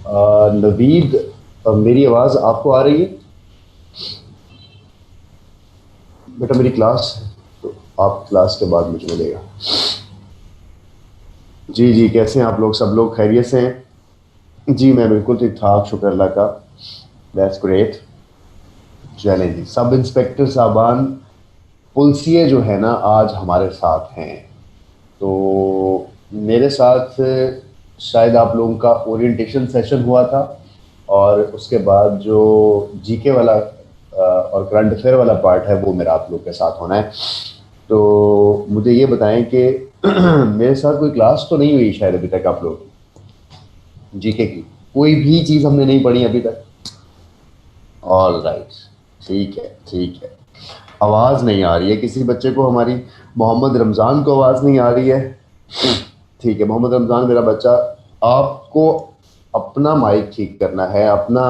नवीद, मेरी आवाज़ आपको आ रही है? बेटा मेरी क्लास है, तो आप क्लास के बाद मुझे मिलेगा। जी जी, कैसे हैं आप लोग? सब लोग खैरियत से हैं? जी मैं बिल्कुल ठीक ठाक, शुक्र अल्लाह का। That's great. चलें जी, सब इंस्पेक्टर साहबान, पुलिसिए जो है ना आज हमारे साथ हैं। तो मेरे साथ शायद आप लोगों का ओरिएंटेशन सेशन हुआ था, और उसके बाद जो जीके वाला और करंट अफेयर वाला पार्ट है वो मेरा आप लोग के साथ होना है। तो मुझे ये बताएं कि मेरे साथ कोई क्लास तो नहीं हुई शायद अभी तक आप लोग की जीके की? कोई भी चीज़ हमने नहीं पढ़ी अभी तक? ऑल राइट, ठीक है ठीक है। आवाज़ नहीं आ रही है किसी बच्चे को हमारी? मोहम्मद रमज़ान को आवाज़ नहीं आ रही है? ठीक है मोहम्मद रमज़ान मेरा बच्चा, आपको अपना माइक ठीक करना है, अपना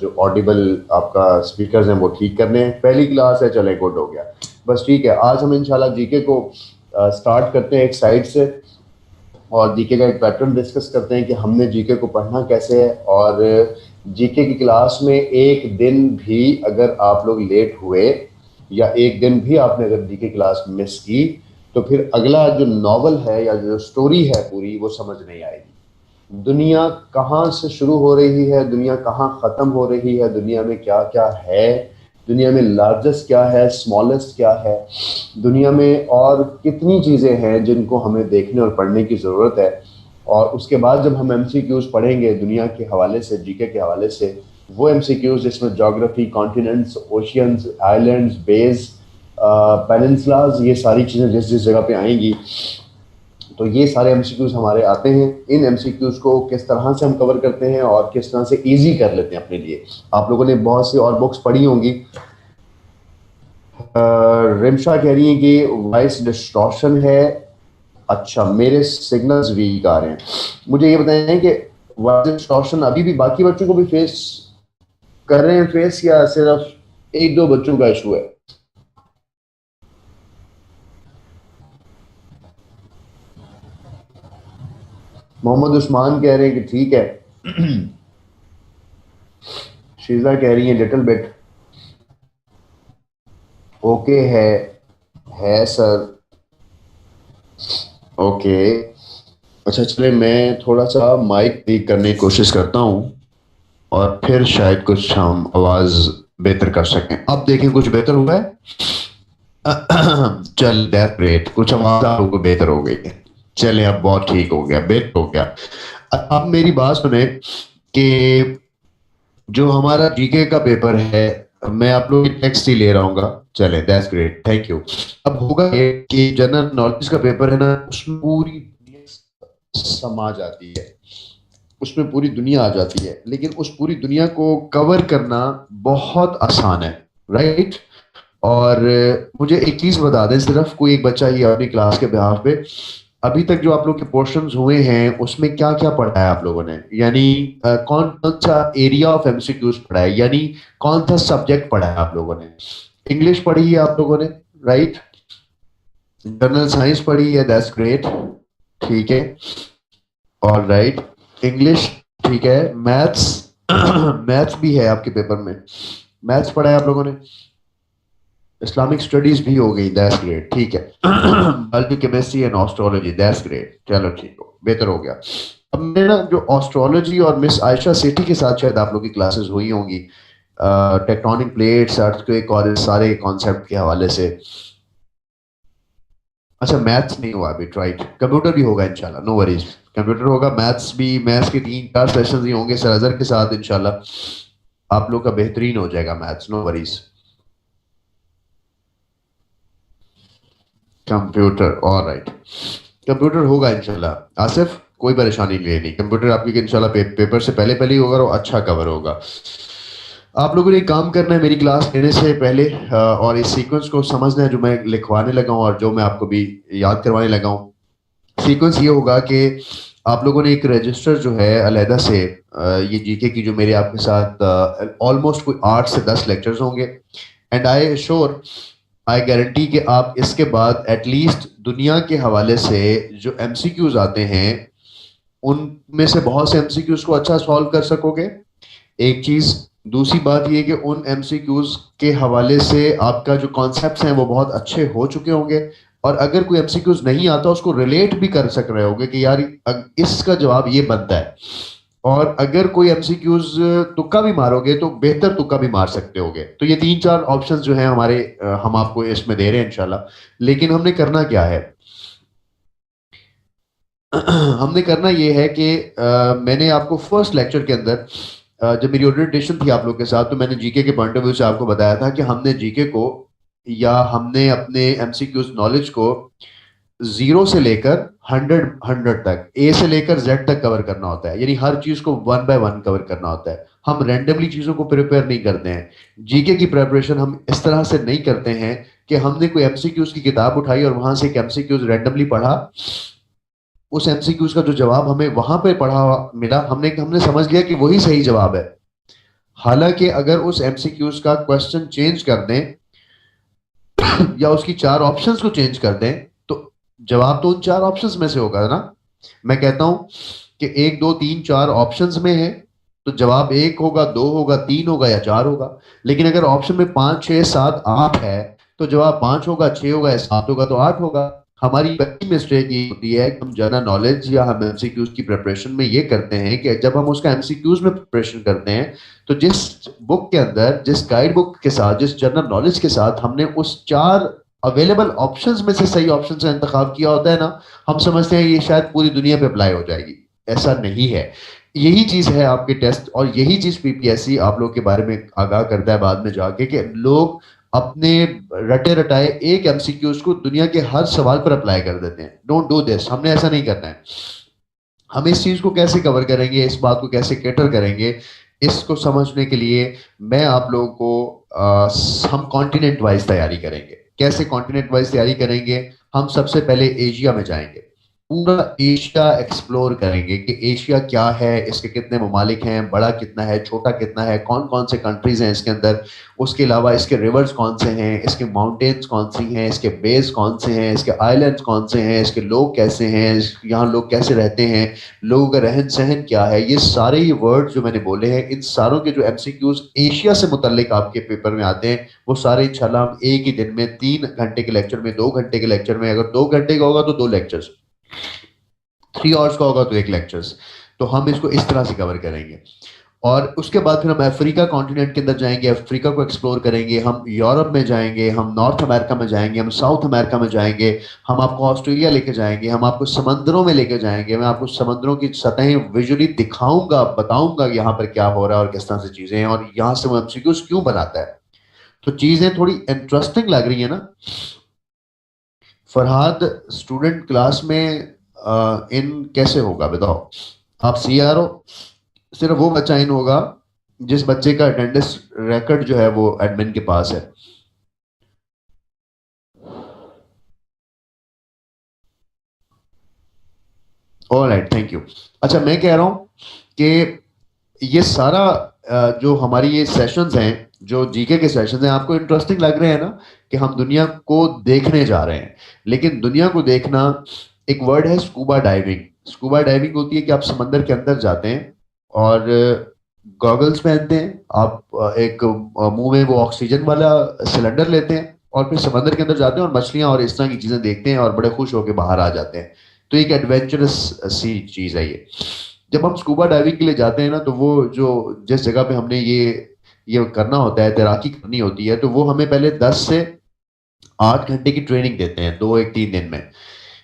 जो ऑडिबल आपका स्पीकर्स हैं वो ठीक करने हैं। पहली क्लास है, चले गुड हो गया। बस ठीक है, आज हम इंशाल्लाह जीके को स्टार्ट करते हैं एक साइड से, और जीके का एक पैटर्न डिस्कस करते हैं कि हमने जीके को पढ़ना कैसे है। और जीके की क्लास में एक दिन भी अगर आप लोग लेट हुए, या एक दिन भी आपने अगर जीके क्लास मिस की, तो फिर अगला जो नॉवल है या जो स्टोरी है पूरी वो समझ नहीं आएगी। दुनिया कहाँ से शुरू हो रही है, दुनिया कहाँ ख़त्म हो रही है, दुनिया में क्या क्या है, दुनिया में लार्जेस्ट क्या है, स्मॉलेस्ट क्या है, दुनिया में और कितनी चीज़ें हैं जिनको हमें देखने और पढ़ने की ज़रूरत है। और उसके बाद जब हम एमसीक्यूज़ पढ़ेंगे दुनिया के हवाले से, जीके के हवाले से, वो एमसीक्यूज़ जिसमें geography, continents, oceans, islands, bays, peninsulas, ये सारी चीज़ें जिस जिस जगह पे आएंगी, तो ये सारे एमसीक्यूज़ हमारे आते हैं। इन एमसीक्यूज़ को किस तरह से हम कवर करते हैं और किस तरह से इजी कर लेते हैं अपने लिए। आप लोगों ने बहुत सी और बुक्स पढ़ी होंगी। रिमशा कह रही है कि वॉइस डिस्टॉर्शन है। अच्छा, मेरे सिग्नल्स वीक आ रहे हैं। मुझे ये बताएं कि वॉइस डिस्टॉर्शन अभी भी बाकी बच्चों को भी फेस कर रहे हैं फेस, या सिर्फ एक दो बच्चों का इशू है? मोहम्मद उस्मान कह रहे हैं कि ठीक है। शीजा कह रही है लिटिल बिट ओके है सर। ओके, अच्छा चले, मैं थोड़ा सा माइक ठीक करने की कोशिश करता हूँ, और फिर शायद कुछ हम आवाज़ बेहतर कर सकें। अब देखें कुछ बेहतर हुआ है। चल दैट ग्रेट, कुछ आवाज़ आप लोगों को बेहतर हो गई है। चले अब बहुत ठीक हो गया, बेहतर हो गया। अब मेरी बात सुने कि जो हमारा जीके का पेपर है, मैं आप लोगों की टेक्स्ट ही ले रहा हूँ। चले दैट्स ग्रेट, थैंक यू। अब होगा ये कि जनरल नॉलेज का पेपर है ना, उसमें पूरी दुनिया समा जाती है, उसमें पूरी दुनिया आ जाती है, लेकिन उस पूरी दुनिया को कवर करना बहुत आसान है, राइट? और मुझे एक चीज बता दें सिर्फ, कोई एक बच्चा ही अपनी क्लास के बिहाफ पे, अभी तक जो आप लोग के पोर्शंस हुए हैं उसमें क्या क्या पढ़ा है आप लोगों ने? यानी कौन कौन सा एरिया ऑफ एमसीक्यूज पढ़ा है, यानी कौन सा सब्जेक्ट पढ़ा है आप लोगों ने? इंग्लिश पढ़ी है आप लोगों ने, राइट? जनरल साइंस पढ़ी है, दैट्स ग्रेट, ठीक है, ऑल राइट। इंग्लिश ठीक है, मैथ्स मैथ्स भी है आपके पेपर में, मैथ्स पढ़ा है आप लोगों ने। इस्लामिक स्टडीज भी हो गई, दैट्स ग्रेट, ठीक है। Biology, chemistry and astrology, that's great, चलो ठीक हो, बेहतर हो गया। अब मैं ना जो एस्ट्रोलॉजी और मिस आयशा सेठी के साथ शायद आप लोग की क्लासेस हुई होंगी, टेक्टोनिक प्लेट्स, अर्थक्वेक और इस सारे कॉन्सेप्ट के हवाले से। अच्छा, मैथ्स नहीं हुआ अभी, राइट? कंप्यूटर भी होगा इंशाल्लाह, नो वरीज, कंप्यूटर होगा, मैथ्स भी, मैथ्स के 3-4 सेशंस ही होंगे सर अजहर के साथ इंशाल्लाह। आप लोग का बेहतरीन हो जाएगा maths, no worries. Computer, all right, computer होगा इंशाल्लाह। आसिफ, कोई परेशानी नहीं लेनी, कंप्यूटर आपकी इंशाल्लाह पेपर से पहले पहले ही होगा और अच्छा कवर होगा। आप लोगों ने एक काम करना है मेरी क्लास लेने से पहले, और इस सीक्वेंस को समझना है जो मैं लिखवाने लगा हूँ और जो मैं आपको भी याद करवाने लगा हूँ। सीक्वेंस ये होगा कि आप लोगों ने एक रजिस्टर जो है अलहदा से, ये जीके की जो मेरे आपके साथ ऑलमोस्ट कोई 8 से 10 लेक्चर्स होंगे, and I sure, I guarantee कि आप इसके बाद एटलीस्ट दुनिया के हवाले से जो एमसीक्यूज आते हैं उनमें से बहुत से एमसीक्यूज को अच्छा सॉल्व कर सकोगे, एक चीज। दूसरी बात ये कि उन एमसीक्यूज के हवाले से आपका जो कॉन्सेप्ट्स हैं वो बहुत अच्छे हो चुके होंगे, और अगर कोई एमसीक्यूज नहीं आता उसको रिलेट भी कर सक रहे होगे कि यार इसका जवाब ये बनता है। और अगर कोई एमसीक्यूज तुक्का भी मारोगे तो बेहतर तुक्का भी मार सकते होगे। तो ये तीन चार ऑप्शंस जो हैं हमारे, हम आपको इसमें दे रहे हैं इंशाल्लाह। लेकिन हमने करना क्या है? हमने करना ये है कि मैंने आपको फर्स्ट लेक्चर के अंदर, जब मेरी ओरिएंटेशन थी आप लोग के साथ, तो मैंने जीके के पॉइंट ऑफ व्यू से आपको बताया था कि हमने जीके को, या हमने अपने एमसीक्यूज नॉलेज को 0 से लेकर 100 तक, ए से लेकर जेड तक कवर करना होता है। यानी हर चीज को 1 बाय 1 कवर करना होता है। हम रैंडमली चीजों को प्रिपेयर नहीं करते हैं। जीके की प्रिपरेशन हम इस तरह से नहीं करते हैं कि हमने कोई एमसीक्यूज की किताब उठाई और वहां से एक एमसीक्यूज रैंडमली पढ़ा, उस एमसीक्यूज का जो जवाब हमें वहां पे पढ़ा मिला, हमने हमने समझ लिया कि वही सही जवाब है। हालांकि अगर उस एमसीक्यूज का क्वेश्चन चेंज कर दें या उसकी चार ऑप्शंस को चेंज कर दें, तो जवाब तो उन चार ऑप्शंस में से होगा ना। मैं कहता हूं कि एक दो तीन चार ऑप्शंस में है, तो जवाब एक होगा, दो होगा, तीन होगा या चार होगा। लेकिन अगर ऑप्शन में 5 6 7 8 है, तो जवाब 5 होगा, 6 होगा या 7 होगा, तो 8 होगा। हमारी पहली मिस्टेक ये होती है कि हम जनरल नॉलेज या हम एमसीक्यूज की प्रिपरेशन में ये करते हैं कि जब हम उसका एमसीक्यूज में प्रिपरेशन करते हैं, तो जिस बुक के अंदर, जिस गाइड बुक के साथ, जिस जनरल नॉलेज के साथ हमने उस चार अवेलेबल ऑप्शंस में से सही ऑप्शन का इंतखाब किया होता है ना, हम समझते हैं ये शायद पूरी दुनिया पे अप्लाई हो जाएगी। ऐसा नहीं है। यही चीज है आपके टेस्ट, और यही चीज पीपीएससी आप लोग के बारे में आगाह करता है बाद में जाके, कि लोग अपने रटे रटाए एक एमसीक्यूज को दुनिया के हर सवाल पर अप्लाई कर देते हैं। डोंट डू दिस, हमने ऐसा नहीं करना है। हम इस चीज को कैसे कवर करेंगे, इस बात को कैसे कैटर करेंगे, इसको समझने के लिए मैं आप लोगों को हम कॉन्टिनेंट वाइज तैयारी करेंगे। कैसे कॉन्टिनेंट वाइज तैयारी करेंगे? हम सबसे पहले एशिया में जाएंगे, पूरा एशिया एक्सप्लोर करेंगे कि एशिया क्या है, इसके कितने ममालिक हैं, बड़ा कितना है, छोटा कितना है, कौन कौन से कंट्रीज हैं इसके अंदर। उसके अलावा इसके रिवर्स कौन से हैं, इसके माउंटेन्स कौन सी हैं, इसके बेस कौन से हैं, इसके आइलैंड्स कौन से हैं, इसके लोग कैसे हैं, यहाँ लोग कैसे रहते हैं, लोगों का रहन सहन क्या है। ये सारे ये वर्ड जो मैंने बोले हैं, इन सारों के जो एमसीक्यूज एशिया से मुतल्लिक आपके पेपर में आते हैं, वो सारे इंशाल्लाह हम एक ही दिन में 3 घंटे के लेक्चर में, 2 घंटे के लेक्चर में, अगर 2 घंटे का होगा तो 2 लेक्चर्स, 3 आवर्स का होगा तो 1 लेक्चर्स, तो हम इसको इस तरह से कवर करेंगे। और उसके बाद फिर हम अफ्रीका कॉन्टिनेंट के अंदर जाएंगे, अफ्रीका को एक्सप्लोर करेंगे, हम यूरोप में जाएंगे, हम नॉर्थ अमेरिका में जाएंगे, हम साउथ अमेरिका में जाएंगे, हम आपको ऑस्ट्रेलिया लेके जाएंगे, हम आपको समंदरों में लेके जाएंगे, मैं आपको समंदरों की सतहें विजुअली दिखाऊंगा, बताऊंगा यहाँ पर क्या हो रहा है और किस तरह से चीजें हैं, और यहाँ से वो एमसीक्यूज क्यों बनाता है। तो चीजें थोड़ी इंटरेस्टिंग लग रही है ना? फरहाद, स्टूडेंट क्लास में इन कैसे होगा बताओ? आप सी आर हो, सिर्फ वो बच्चा इन होगा जिस बच्चे का अटेंडेंस रिकॉर्ड जो है वो एडमिन के पास है। Alright, thank you. अच्छा, मैं कह रहा हूं कि ये सारा जो हमारी ये सेशंस हैं, जो जीके के सेशंस हैं, आपको इंटरेस्टिंग लग रहे हैं ना? कि हम दुनिया को देखने जा रहे हैं। लेकिन दुनिया को देखना, एक वर्ड है स्कूबा डाइविंग। स्कूबा डाइविंग होती है कि आप समंदर के अंदर जाते हैं और गॉगल्स पहनते हैं, आप एक मुंह में वो ऑक्सीजन वाला सिलेंडर लेते हैं और फिर समंदर के अंदर जाते हैं और मछलियां और इस तरह की चीजें देखते हैं और बड़े खुश होकर बाहर आ जाते हैं। तो एक एडवेंचरस सी चीज है ये। जब हम स्कूबा डाइविंग के लिए जाते हैं ना, तो वो जो जिस जगह पे हमने ये करना होता है, तैराकी करनी होती है, तो वो हमें पहले 10 से 8 घंटे की ट्रेनिंग देते हैं, 2 1 3 दिन में,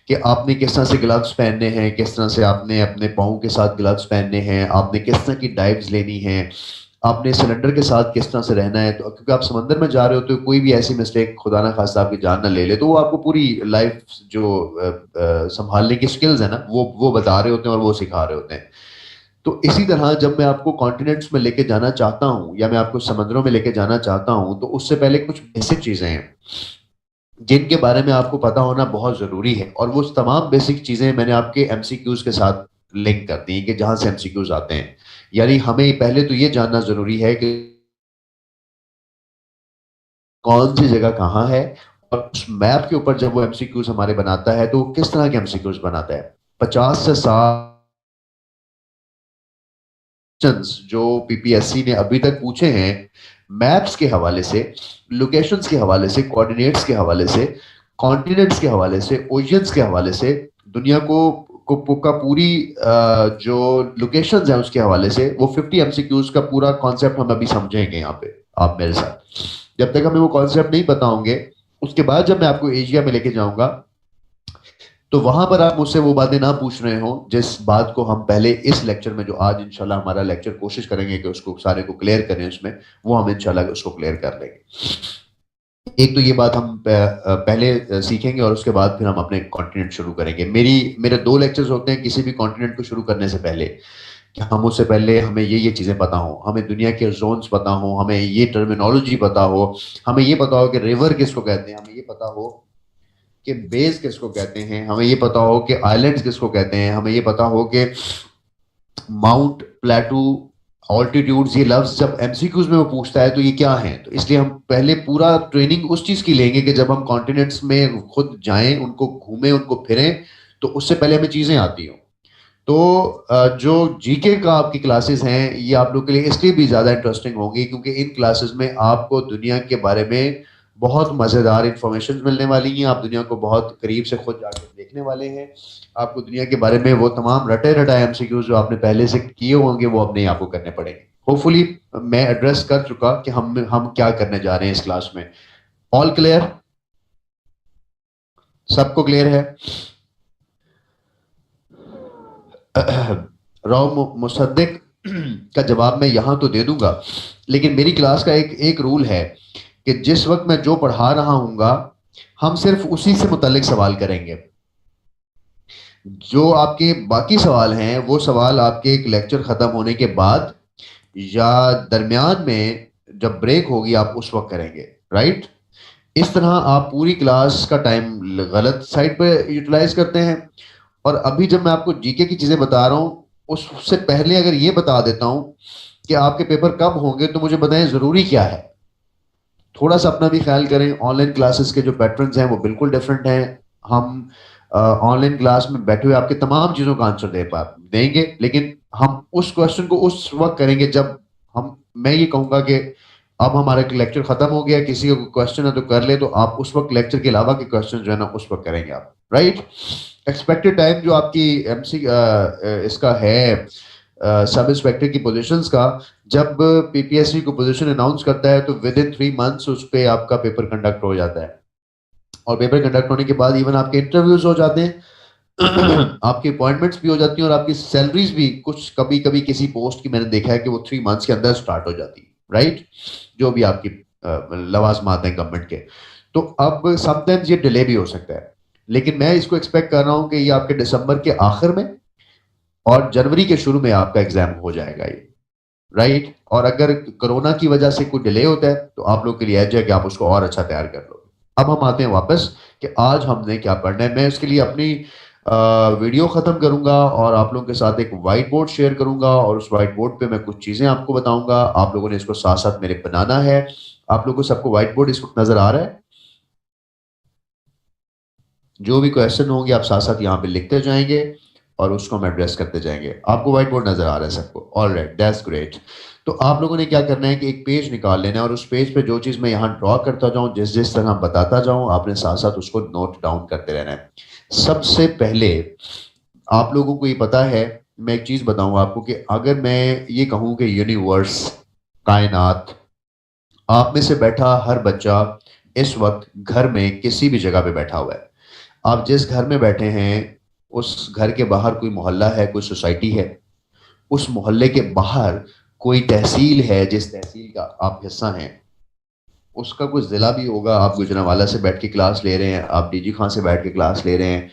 कि आपने किस तरह से ग्लव्स पहनने हैं, किस तरह से आपने अपने पाँव के साथ ग्लव्स पहनने हैं, आपने किस तरह की डाइव्स लेनी है, आपने सिलेंडर के साथ किस तरह से रहना है। तो क्योंकि आप समंदर में जा रहे हो, तो कोई भी ऐसी मिस्टेक खुदा ना खास्ता आपकी जान ना ले ले, तो वो आपको पूरी लाइफ जो संभालने की स्किल्स है ना, वो बता रहे होते हैं और वो सिखा रहे होते हैं। तो इसी तरह जब मैं आपको कॉन्टिनेंट्स में लेके जाना चाहता हूँ या मैं आपको समंदरों में लेके जाना चाहता हूँ, तो उससे पहले कुछ बेसिक चीजें हैं जिनके बारे में आपको पता होना बहुत जरूरी है, और वो तमाम बेसिक चीजें मैंने आपके एमसीक्यूज के साथ लिंक कर दी कि जहां से एमसीक्यूज आते हैं। यानी हमें पहले तो ये जानना जरूरी है कि कौन सी जगह कहाँ है, और उस मैप के ऊपर जब वो एमसीक्यूज हमारे बनाता है तो वो किस तरह के एमसीक्यूज बनाता है। 50 से 60 जो पीपीएससी ने अभी तक पूछे हैं, मैप्स के हवाले से, लोकेशंस के हवाले से, कोऑर्डिनेट्स के हवाले से, कॉन्टिनेंट्स के हवाले से, ओशंस के हवाले से, दुनिया का पूरी जो लोकेशंस हैं उसके हवाले से, वो 50 एमसीक्यूज का पूरा कॉन्सेप्ट हम अभी समझेंगे यहाँ पे आप मेरे साथ। जब तक हमें वो कॉन्सेप्ट नहीं पता होंगे, उसके बाद जब मैं आपको एशिया में लेके जाऊंगा, तो वहां पर आप मुझसे वो बातें ना पूछ रहे हो जिस बात को हम पहले इस लेक्चर में, जो आज इंशाल्लाह हमारा लेक्चर कोशिश करेंगे कि उसको सारे को क्लियर करें, उसमें वो हम इंशाल्लाह उसको क्लियर कर लेंगे। एक तो ये बात हम पहले सीखेंगे और उसके बाद फिर हम अपने कॉन्टिनेंट शुरू करेंगे। मेरे 2 लेक्चर्स होते हैं किसी भी कॉन्टिनेंट को शुरू करने से पहले, कि हम उससे पहले हमें ये चीजें पता हो, हमें दुनिया के जोन्स पता हो, हमें ये टर्मिनोलॉजी पता हो, हमें ये पता हो कि रिवर किसको कहते हैं, हमें ये पता हो कि बेस किसको कहते हैं, हमें ये पता हो कि आइलैंड्स किसको कहते हैं, हमें ये पता हो कि माउंट, प्लेटू, ऑल्टीट्यूड्स, ये लफ्ज जब एमसीक्यूज में वो पूछता है तो ये क्या है। तो इसलिए हम पहले पूरा ट्रेनिंग उस चीज की लेंगे कि जब हम कॉन्टिनेंट्स में खुद जाएं, उनको घूमें, उनको फिरें, तो उससे पहले हमें चीजें आती हों। तो जो जीके का आपकी क्लासेस हैं, ये आप लोग के लिए इसलिए भी ज़्यादा इंटरेस्टिंग होंगी क्योंकि इन क्लासेस में आपको दुनिया के बारे में बहुत मज़ेदार इंफॉर्मेशन मिलने वाली हैं। आप दुनिया को बहुत करीब से खुद जाकर देखने वाले हैं। आपको दुनिया के बारे में वो तमाम रटे रटाए एमसीक्यूज जो आपने पहले से किए होंगे, वो अब नहीं आपको करने पड़ेंगे। होपफुली मैं एड्रेस कर चुका कि हम क्या करने जा रहे हैं इस क्लास में। All clear? सबको क्लियर है? राव मुसद्दिक का जवाब मैं यहां तो दे दूंगा, लेकिन मेरी क्लास का एक रूल है कि जिस वक्त मैं जो पढ़ा रहा हूंगा, हम सिर्फ उसी से मुतालिक सवाल करेंगे। जो आपके बाकी सवाल हैं, वो सवाल आपके एक लेक्चर खत्म होने के बाद या दरमियान में जब ब्रेक होगी, आप उस वक्त करेंगे। राइट? इस तरह आप पूरी क्लास का टाइम गलत साइड पे यूटिलाइज करते हैं। और अभी जब मैं आपको जीके की चीजें बता रहा हूं, उससे पहले अगर ये बता देता हूं कि आपके पेपर कब होंगे, तो मुझे बताएं जरूरी क्या है। थोड़ा सा अपना भी ख्याल करें। ऑनलाइन क्लासेस के जो पैटर्न्स हैं वो बिल्कुल डिफरेंट हैं। हम ऑनलाइन क्लास में बैठे हुए आपके तमाम चीजों का आंसर देंगे, लेकिन हम उस क्वेश्चन को उस वक्त करेंगे जब मैं ये कहूंगा कि अब हमारा लेक्चर खत्म हो गया, किसी को क्वेश्चन है तो कर ले, तो आप उस वक्त लेक्चर के अलावा के क्वेश्चन जो है ना उस वक्त करेंगे आप। राइट? एक्सपेक्टेड टाइम जो आपकी एमसी इसका है सब इंस्पेक्टर की पोजीशंस का, जब पीपीएससी को पोजीशन अनाउंस करता है तो विद इन 3 मंथ्स उस पर आपका पेपर कंडक्ट हो जाता है। और पेपर कंडक्ट होने के बाद इवन आपके इंटरव्यूज हो जाते हैं, आपकी अपॉइंटमेंट्स भी हो जाती हैं, और आपकी सैलरीज भी कुछ कभी कभी किसी पोस्ट की मैंने देखा है कि वो 3 मंथ्स के अंदर स्टार्ट हो जाती है। राइट? जो भी आपकी लवाजमात हैं गवर्नमेंट के। तो अब समटाइम्स ये डिले भी हो सकता है, लेकिन मैं इसको एक्सपेक्ट कर रहा हूं कि ये आपके दिसंबर के आखिर में और जनवरी के शुरू में आपका एग्जाम हो जाएगा ये। राइट? और अगर कोरोना की वजह से कोई डिले होता है तो आप लोग के लिए एज है कि आप उसको और अच्छा तैयार कर लो। अब हम आते हैं वापस कि आज हमने क्या पढ़ना है। मैं इसके लिए अपनी वीडियो खत्म करूंगा और आप लोगों के साथ एक व्हाइट बोर्ड शेयर करूंगा, और उस व्हाइट बोर्ड पे मैं कुछ चीजें आपको बताऊंगा। आप लोगों ने इसको साथ साथ मेरे बनाना है। आप लोगों को सबको व्हाइट बोर्ड इस वक्त नजर आ रहा है? जो भी क्वेश्चन होंगे आप साथ साथ यहाँ पे लिखते जाएंगे और उसको हम एड्रेस करते जाएंगे। आपको व्हाइट बोर्ड नजर आ रहा है सबको? Alright, that's great. तो आप लोगों ने क्या करना है कि एक पेज निकाल लेना है, और उस पेज पे जो चीज मैं यहाँ ड्रॉ करता जाऊं, जिस जिस तरह बताता जाऊं, आपने साथ साथ उसको नोट डाउन करते रहना है। सबसे पहले आप लोगों को ये पता है, मैं एक चीज बताऊंगा आपको कि अगर मैं ये कहूं कि यूनिवर्स, कायनात, आप में से बैठा हर बच्चा इस वक्त घर में किसी भी जगह पे बैठा हुआ है, आप जिस घर में बैठे हैं उस घर के बाहर कोई मोहल्ला है, कोई सोसाइटी है, उस मोहल्ले के बाहर कोई तहसील है जिस तहसील का आप हिस्सा हैं, उसका कोई जिला भी होगा। आप गुजरांवाला से बैठ के क्लास ले रहे हैं, आप डीजी खां से बैठ के क्लास ले रहे हैं,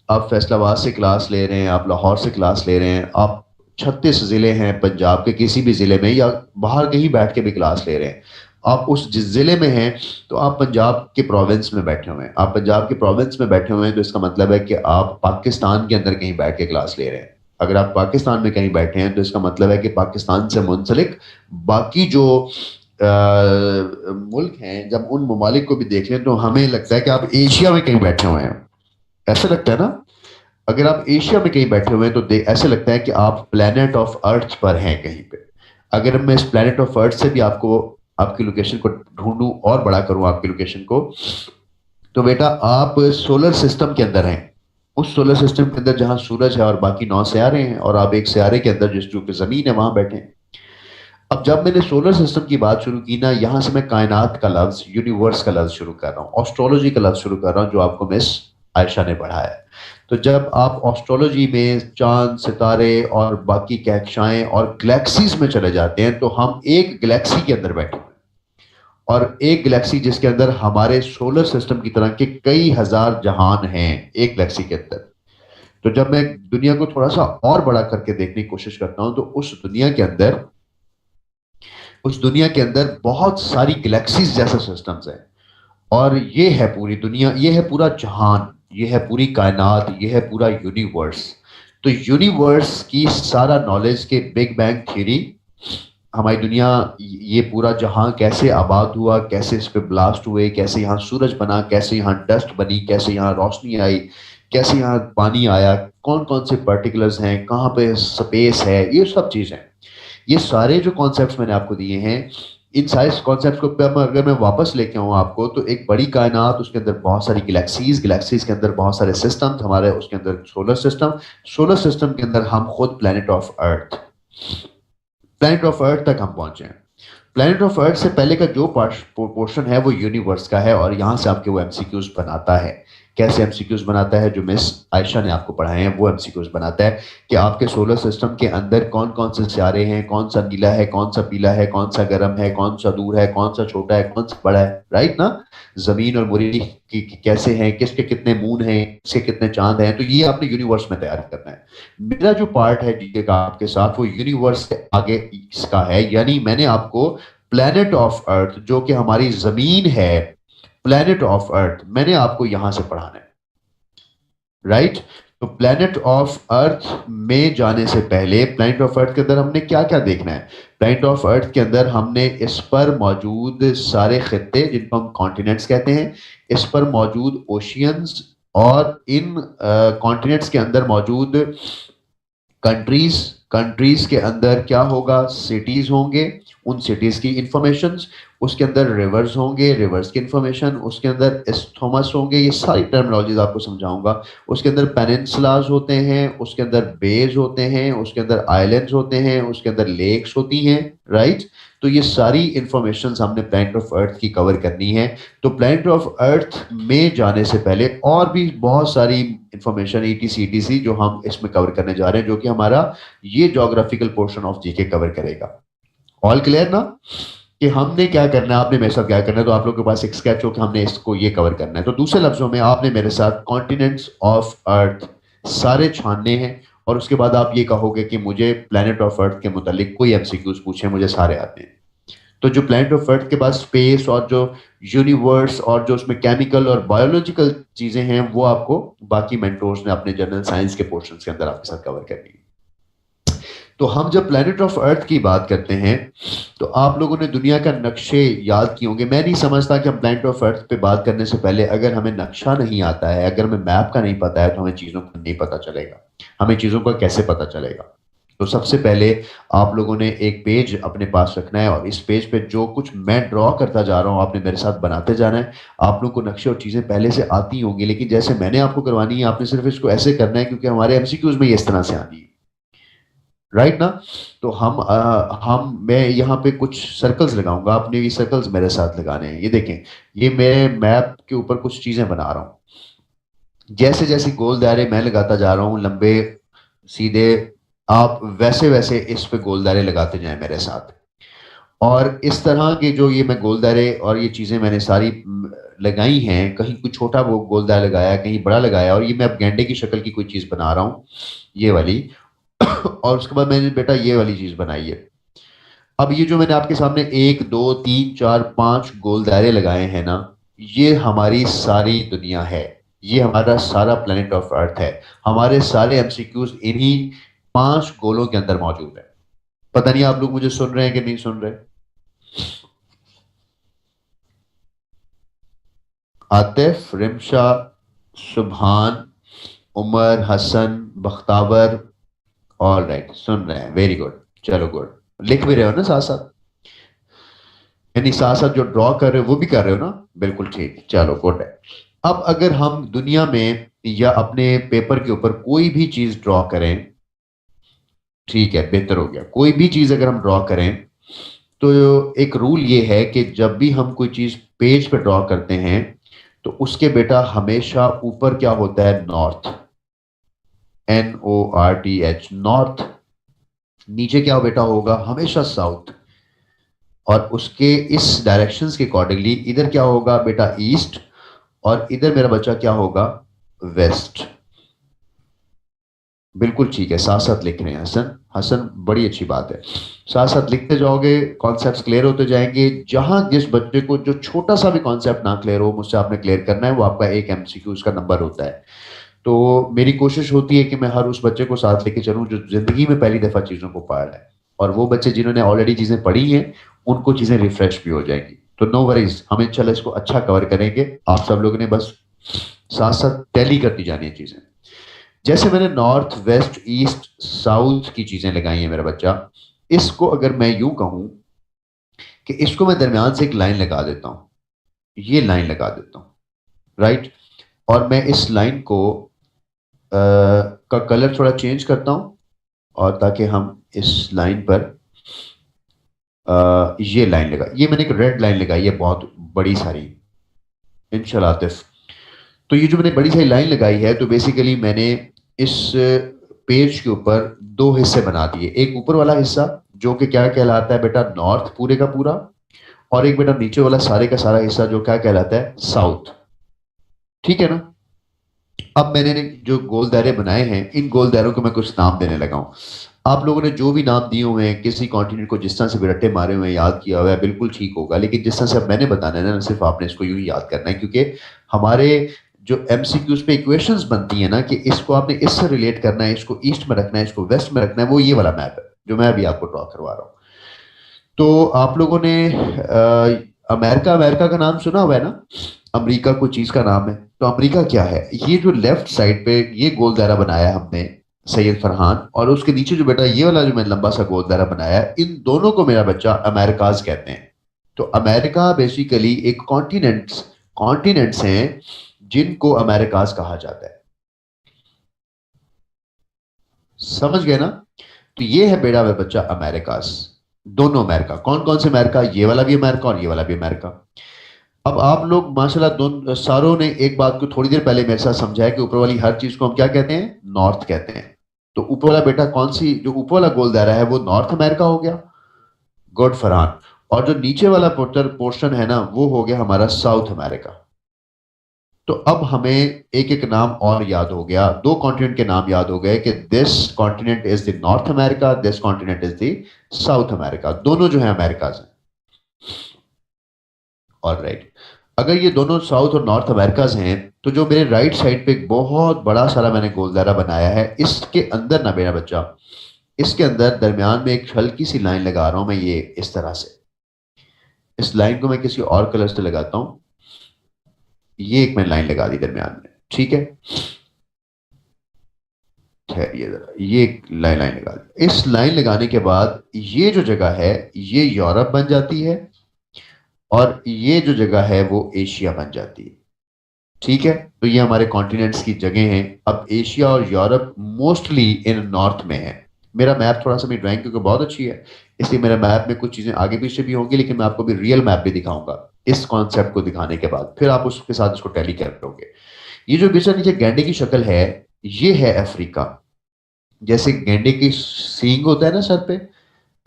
आप फैसलाबाद से क्लास ले रहे हैं, आप लाहौर से क्लास ले रहे हैं, आप 36 ज़िले हैं पंजाब के किसी भी ज़िले में, या बाहर कहीं बैठ के भी क्लास ले रहे हैं, आप उस जिस ज़िले में हैं तो आप पंजाब के प्रोविंस में बैठे हुए हैं। आप पंजाब के प्रोविंस में बैठे हुए हैं तो इसका मतलब है कि आप पाकिस्तान के अंदर कहीं बैठ के क्लास ले रहे हैं। अगर आप पाकिस्तान में कहीं बैठे हैं तो इसका मतलब है कि पाकिस्तान से मुंसलिक बाकी जो मुल्क हैं, जब उन ममालिक को भी देख लें तो हमें लगता है कि आप एशिया में कहीं बैठे हुए हैं। ऐसा लगता है ना? अगर आप एशिया में कहीं बैठे हुए हैं तो ऐसे लगता है कि आप प्लेनेट ऑफ अर्थ पर हैं कहीं पे। अगर मैं इस प्लेनेट ऑफ अर्थ से भी आपको आपकी लोकेशन को ढूंढूं और बड़ा करूं आपकी लोकेशन को, तो बेटा आप सोलर सिस्टम के अंदर हैं। उस सोलर सिस्टम के अंदर जहां सूरज है और बाकी 9 सियारे हैं, और आप एक सियारे के अंदर जिस जो कि जमीन है वहां बैठे हैं। अब जब मैंने सोलर सिस्टम की बात शुरू की ना, यहां से मैं कायनात का लफ्ज, यूनिवर्स का लफ्ज शुरू कर रहा हूँ, एस्ट्रोलॉजी का लफ्ज शुरू कर रहा हूँ, जो आपको मिस आयशा ने पढ़ाया है। तो जब आप एस्ट्रोलॉजी में चांद, सितारे और बाकी कहकशाएं और गैलेक्सीज में चले जाते हैं, तो हम एक गैलेक्सी के अंदर बैठे हैं, और एक गैलेक्सी जिसके अंदर हमारे सोलर सिस्टम की तरह के कई हजार जहान हैं एक गैलेक्सी के अंदर। तो जब मैं दुनिया को थोड़ा सा और बड़ा करके देखने की कोशिश करता हूं, तो उस दुनिया के अंदर बहुत सारी गैलेक्सीज जैसे सिस्टम्स हैं। और ये है पूरी दुनिया, ये है पूरा जहान, ये है पूरी कायनात, ये है पूरा यूनिवर्स। तो यूनिवर्स की सारा नॉलेज के बिग बैंग थ्योरी, हमारी दुनिया, ये पूरा जहां कैसे आबाद हुआ, कैसे इस पे ब्लास्ट हुए, कैसे यहाँ सूरज बना, कैसे यहाँ डस्ट बनी, कैसे यहाँ रोशनी आई, कैसे यहाँ पानी आया, कौन कौन से पर्टिकुलर्स हैं, कहाँ पे स्पेस है, ये सब चीजें, ये सारे जो कॉन्सेप्ट्स मैंने आपको दिए हैं, इन सारे कॉन्सेप्ट्स को अगर मैं वापस लेके आऊँ आपको, तो एक बड़ी कायनात, उसके अंदर बहुत सारी गैलेक्सीज, गैलेक्सीज के अंदर बहुत सारे सिस्टम्स, हमारे उसके अंदर सोलर सिस्टम, सोलर सिस्टम के अंदर हम खुद प्लेनेट ऑफ अर्थ तक हम पहुंचे हैं। प्लेनेट ऑफ अर्थ से पहले का जो पोर्शन है वो यूनिवर्स का है, और यहां से आपके वो एमसीक्यूज बनाता है। कैसे एमसीक्यूज बनाता है, जो मिस आयशा ने आपको पढ़ाए हैं, वो एमसीक्यूज बनाता है कि आपके सोलर सिस्टम के अंदर कौन कौन से सितारे हैं, कौन सा नीला है, कौन सा पीला है, कौन सा गर्म है, कौन सा दूर है, कौन सा छोटा है, कौन सा बड़ा है, राइट ना। जमीन और मरीख की कैसे हैं, किसके कितने मून हैं, किसके कितने चांद हैं, तो ये आपने यूनिवर्स में तैयार करना है। मेरा जो पार्ट है जीके का आपके साथ, वो यूनिवर्स से आगे इसका है, यानी मैंने आपको प्लेनेट ऑफ अर्थ, जो कि हमारी जमीन है, प्लेनेट ऑफ अर्थ मैंने आपको यहां से पढ़ाना है, राइट। तो प्लेनेट ऑफ अर्थ में जाने से पहले प्लेनेट ऑफ अर्थ के अंदर हमने क्या क्या देखना है। प्लेनेट ऑफ अर्थ के अंदर हमने इस पर मौजूद सारे खित्ते, जिनको हम कॉन्टिनेंट्स कहते हैं, इस पर मौजूद ओशियंस, और इन कॉन्टिनेंट्स के अंदर मौजूद कंट्रीज, कंट्रीज के अंदर क्या होगा, सिटीज होंगे, उन सिटीज की इंफॉर्मेशंस, उसके अंदर रिवर्स होंगे, रिवर्स की इंफॉर्मेशन, उसके अंदर एस्थोमस होंगे, ये सारी टर्मिनोलॉजीज आपको समझाऊंगा। उसके अंदर पेनिनसुलास होते हैं, उसके अंदर बेज होते हैं, उसके अंदर आइलैंड्स होते हैं, उसके अंदर लेक्स होती हैं, राइट। तो ये सारी इंफॉर्मेशन हमने प्लैनेट ऑफ अर्थ की कवर करनी है। तो प्लैनेट ऑफ अर्थ में जाने से पहले और भी बहुत सारी इंफॉर्मेशन ETC जो हम इसमें कवर करने जा रहे हैं, जो कि हमारा ये geographical portion of GK cover करेगा। ऑल क्लियर ना, कि हमने क्या करना है, आपने मेरे साथ क्या करना है। तो आप लोग के पास एक स्केच हो कि हमने इसको ये कवर करना है। तो दूसरे लफ्जों में आपने मेरे साथ कॉन्टिनेंट्स ऑफ अर्थ सारे छानने हैं, और उसके बाद आप ये कहोगे कि मुझे प्लेनेट ऑफ अर्थ के मुतालिक कोई एमसीक्यूज पूछे, मुझे सारे आते हैं। तो जो प्लेनेट ऑफ अर्थ के बाद स्पेस और जो यूनिवर्स और जो उसमें केमिकल और बायोलॉजिकल चीजें हैं, वो आपको बाकी मेंटोर्स ने अपने जनरल साइंस के पोर्शंस के अंदर आपके साथ कवर करनी है। तो हम जब प्लेनेट ऑफ अर्थ की बात करते हैं, तो आप लोगों ने दुनिया का नक्शे याद किए होंगे। मैं नहीं समझता कि हम प्लेनेट ऑफ अर्थ पे बात करने से पहले अगर हमें नक्शा नहीं आता है, अगर हमें मैप का नहीं पता है, तो हमें चीज़ों का नहीं पता चलेगा। हमें चीज़ों का कैसे पता चलेगा। तो सबसे पहले आप लोगों ने एक पेज अपने पास रखना है, और इस पेज पे जो कुछ मैं ड्रॉ करता जा रहा हूँ आपने मेरे साथ बनाते जाना है। आप लोग को नक्शे और चीज़ें पहले से आती होंगी, लेकिन जैसे मैंने आपको करवानी है, आपने सिर्फ इसको ऐसे करना है क्योंकि हमारे एमसीक्यूज में ये इस तरह से आनी है, राइट ना। तो मैं यहाँ पे कुछ सर्कल्स लगाऊंगा, आपने ये सर्कल्स मेरे साथ लगाने हैं। ये देखें, ये मेरे मैप के ऊपर कुछ चीजें बना रहा हूँ। जैसे जैसे गोल दायरे मैं लगाता जा रहा हूँ, लंबे सीधे, आप वैसे वैसे इस पे गोल दायरे लगाते जाएं मेरे साथ। और इस तरह के जो ये मैं गोल दायरे और ये चीजें मैंने सारी लगाई हैं, कहीं कुछ छोटा वो गोल दायरा लगाया, कहीं बड़ा लगाया, और ये मैं अब गेंडे की शक्ल की कोई चीज बना रहा हूँ, ये वाली। और उसके बाद मैंने बेटा ये वाली चीज बनाई है। अब ये जो मैंने आपके सामने 1 2 3 4 5 गोल दायरे लगाए हैं ना, ये हमारी सारी दुनिया है, ये हमारा सारा प्लेनेट ऑफ अर्थ है। हमारे सारे एमसीक्यूज इन्हीं 5 गोलों के अंदर मौजूद है। पता नहीं आप लोग मुझे सुन रहे हैं कि नहीं सुन रहे। आतिफ, रिमशा, सुभान, उमर, हसन, बख्तावर। ऑल राइट, सुन रहे हैं, वेरी गुड। चलो गुड, लिख भी रहे हो ना साथ साथ, यानी साथ साथ जो ड्रॉ कर रहे हो वो भी कर रहे हो ना, बिल्कुल ठीक, चलो गुड है। अब अगर हम दुनिया में या अपने पेपर के ऊपर कोई भी चीज ड्रॉ करें, ठीक है, बेहतर हो गया, कोई भी चीज अगर हम ड्रॉ करें, तो एक रूल ये है कि जब भी हम कोई चीज पेज पे ड्रॉ करते हैं तो उसके बेटा हमेशा ऊपर क्या होता है, नॉर्थ, NORTH, नॉर्थ। नीचे क्या बेटा होगा, हमेशा साउथ। और उसके इस डायरेक्शंस के अकॉर्डिंगली इधर क्या होगा बेटा, ईस्ट। और इधर मेरा बच्चा क्या होगा, वेस्ट। बिल्कुल ठीक है, साथ साथ लिख रहे हैं हसन, हसन बड़ी अच्छी बात है। साथ साथ लिखते जाओगे, कॉन्सेप्ट्स क्लियर होते जाएंगे। जहां जिस बच्चे को जो छोटा सा भी कॉन्सेप्ट ना क्लियर हो, मुझसे आपने क्लियर करना है, वो आपका एक MCQ का नंबर होता है। तो मेरी कोशिश होती है कि मैं हर उस बच्चे को साथ लेके चलूं जो जिंदगी में पहली दफा चीजों को पढ़ रहा है, और वो बच्चे जिन्होंने ऑलरेडी चीजें पढ़ी हैं उनको चीजें रिफ्रेश भी हो जाएंगी। तो नो वरीज, हम इंशाल्लाह इसको अच्छा कवर करेंगे। आप सब लोगों ने बस साथ साथ टैली करती जानी है चीजें। जैसे मैंने नॉर्थ, वेस्ट, ईस्ट, साउथ की चीजें लगाई हैं मेरा बच्चा, इसको अगर मैं यूं कहूं कि इसको मैं दरमियान से एक लाइन लगा देता हूं, ये लाइन लगा देता हूं, राइट। और मैं इस लाइन को का कलर थोड़ा चेंज करता हूं, और ताकि हम इस लाइन पर ये लाइन लगा, ये मैंने एक रेड लाइन लगाई है बहुत बड़ी सारी, इंशाल्लाह आतिफ। तो ये जो मैंने बड़ी सारी लाइन लगाई है, तो बेसिकली मैंने इस पेज के ऊपर दो हिस्से बना दिए। एक ऊपर वाला हिस्सा जो कि क्या कहलाता है बेटा, नॉर्थ पूरे का पूरा। और एक बेटा नीचे वाला सारे का सारा हिस्सा जो क्या कहलाता है, साउथ। ठीक है ना। अब मैंने जो गोल दायरे बनाए हैं, इन गोल दायरों को मैं कुछ नाम देने लगा हूं। आप लोगों ने जो भी नाम दिए हुए हैं, किसी कॉन्टिनेंट को जिस तरह से भी रट्टे मारे हुए हैं, याद किया हुआ है, बिल्कुल ठीक होगा। लेकिन जिस तरह से अब मैंने बताना है ना, सिर्फ आपने इसको यूं ही याद करना है, क्योंकि हमारे जो MCQs पे इक्वेशंस बनती है ना, कि इसको आपने इससे रिलेट करना है, इसको ईस्ट में रखना है, इसको वेस्ट में रखना है, वो ये वाला मैप है जो मैं अभी आपको ड्रॉ करवा रहा हूँ। तो आप लोगों ने अमेरिका, अमेरिका का नाम सुना हुआ है ना, अमेरिका कोई चीज का नाम है। तो अमेरिका क्या है, ये जो लेफ्ट साइड पे ये गोल दायरा बनाया है हमने, सैयद फरहान, और उसके नीचे जो बेटा ये वाला जो मैंने लंबा सा गोल दायरा बनाया है, इन दोनों को मेरा बच्चा अमेरिकाज कहते हैं। तो अमेरिका बेसिकली एक कॉन्टिनेंट्स कॉन्टिनेंट्स हैं जिनको अमेरिकाज कहा जाता है। समझ गए ना। तो ये है बेटा मेरा बच्चा अमेरिकाज, दोनों अमेरिका। कौन कौन से अमेरिका, ये वाला भी अमेरिका और ये वाला भी अमेरिका। अब आप लोग माशाल्लाह दोनों सारों ने एक बात को थोड़ी देर पहले मेरे साथ समझाया कि ऊपर वाली हर चीज को हम क्या कहते हैं, नॉर्थ कहते हैं। तो ऊपर वाला बेटा कौन सी, जो ऊपर वाला गोल दायरा है वो नॉर्थ अमेरिका हो गया, गुड फरहान। और जो नीचे वाला पोर्शन है ना, वो हो गया हमारा साउथ अमेरिका। तो अब हमें एक एक नाम और याद हो गया, दो कॉन्टिनेंट के नाम याद हो गए कि this continent is the north America, this continent is the south America. दोनों जो है अमेरिका हैं। और राइट, अगर ये दोनों साउथ और नॉर्थ अमेरिकाज हैं, तो जो मेरे राइट साइड पे एक बहुत बड़ा सारा मैंने गोलदारा बनाया है, इसके अंदर ना मेरा बच्चा, इसके अंदर दरमियान में एक हल्की सी लाइन लगा रहा हूं मैं, ये इस तरह से। इस लाइन को मैं किसी और कलर से लगाता हूं, ये एक मैंने लाइन लगा दी दरमियान में, ठीक है। ठहरिए जरा, ये एक लाइन लगा दी। इस लाइन लगाने के बाद ये जो जगह है ये यूरोप बन जाती है, और ये जो जगह है वो एशिया बन जाती है। ठीक है, तो ये हमारे कॉन्टिनेंट्स की जगह हैं। अब एशिया और यूरोप मोस्टली इन नॉर्थ में है। मेरा मैप थोड़ा सा, मेरी ड्राइंग क्योंकि बहुत अच्छी है, इसलिए मेरे मैप में कुछ चीजें आगे पीछे भी होंगी, लेकिन मैं आपको भी रियल मैप भी दिखाऊंगा इस कॉन्सेप्ट को दिखाने के बाद, फिर आप उसके साथ इसको टैली कर लोगे। ये जो बीच नीचे गैंडे की शक्ल है, ये है अफ्रीका। जैसे गैंडे की सींग होता है ना सर पे,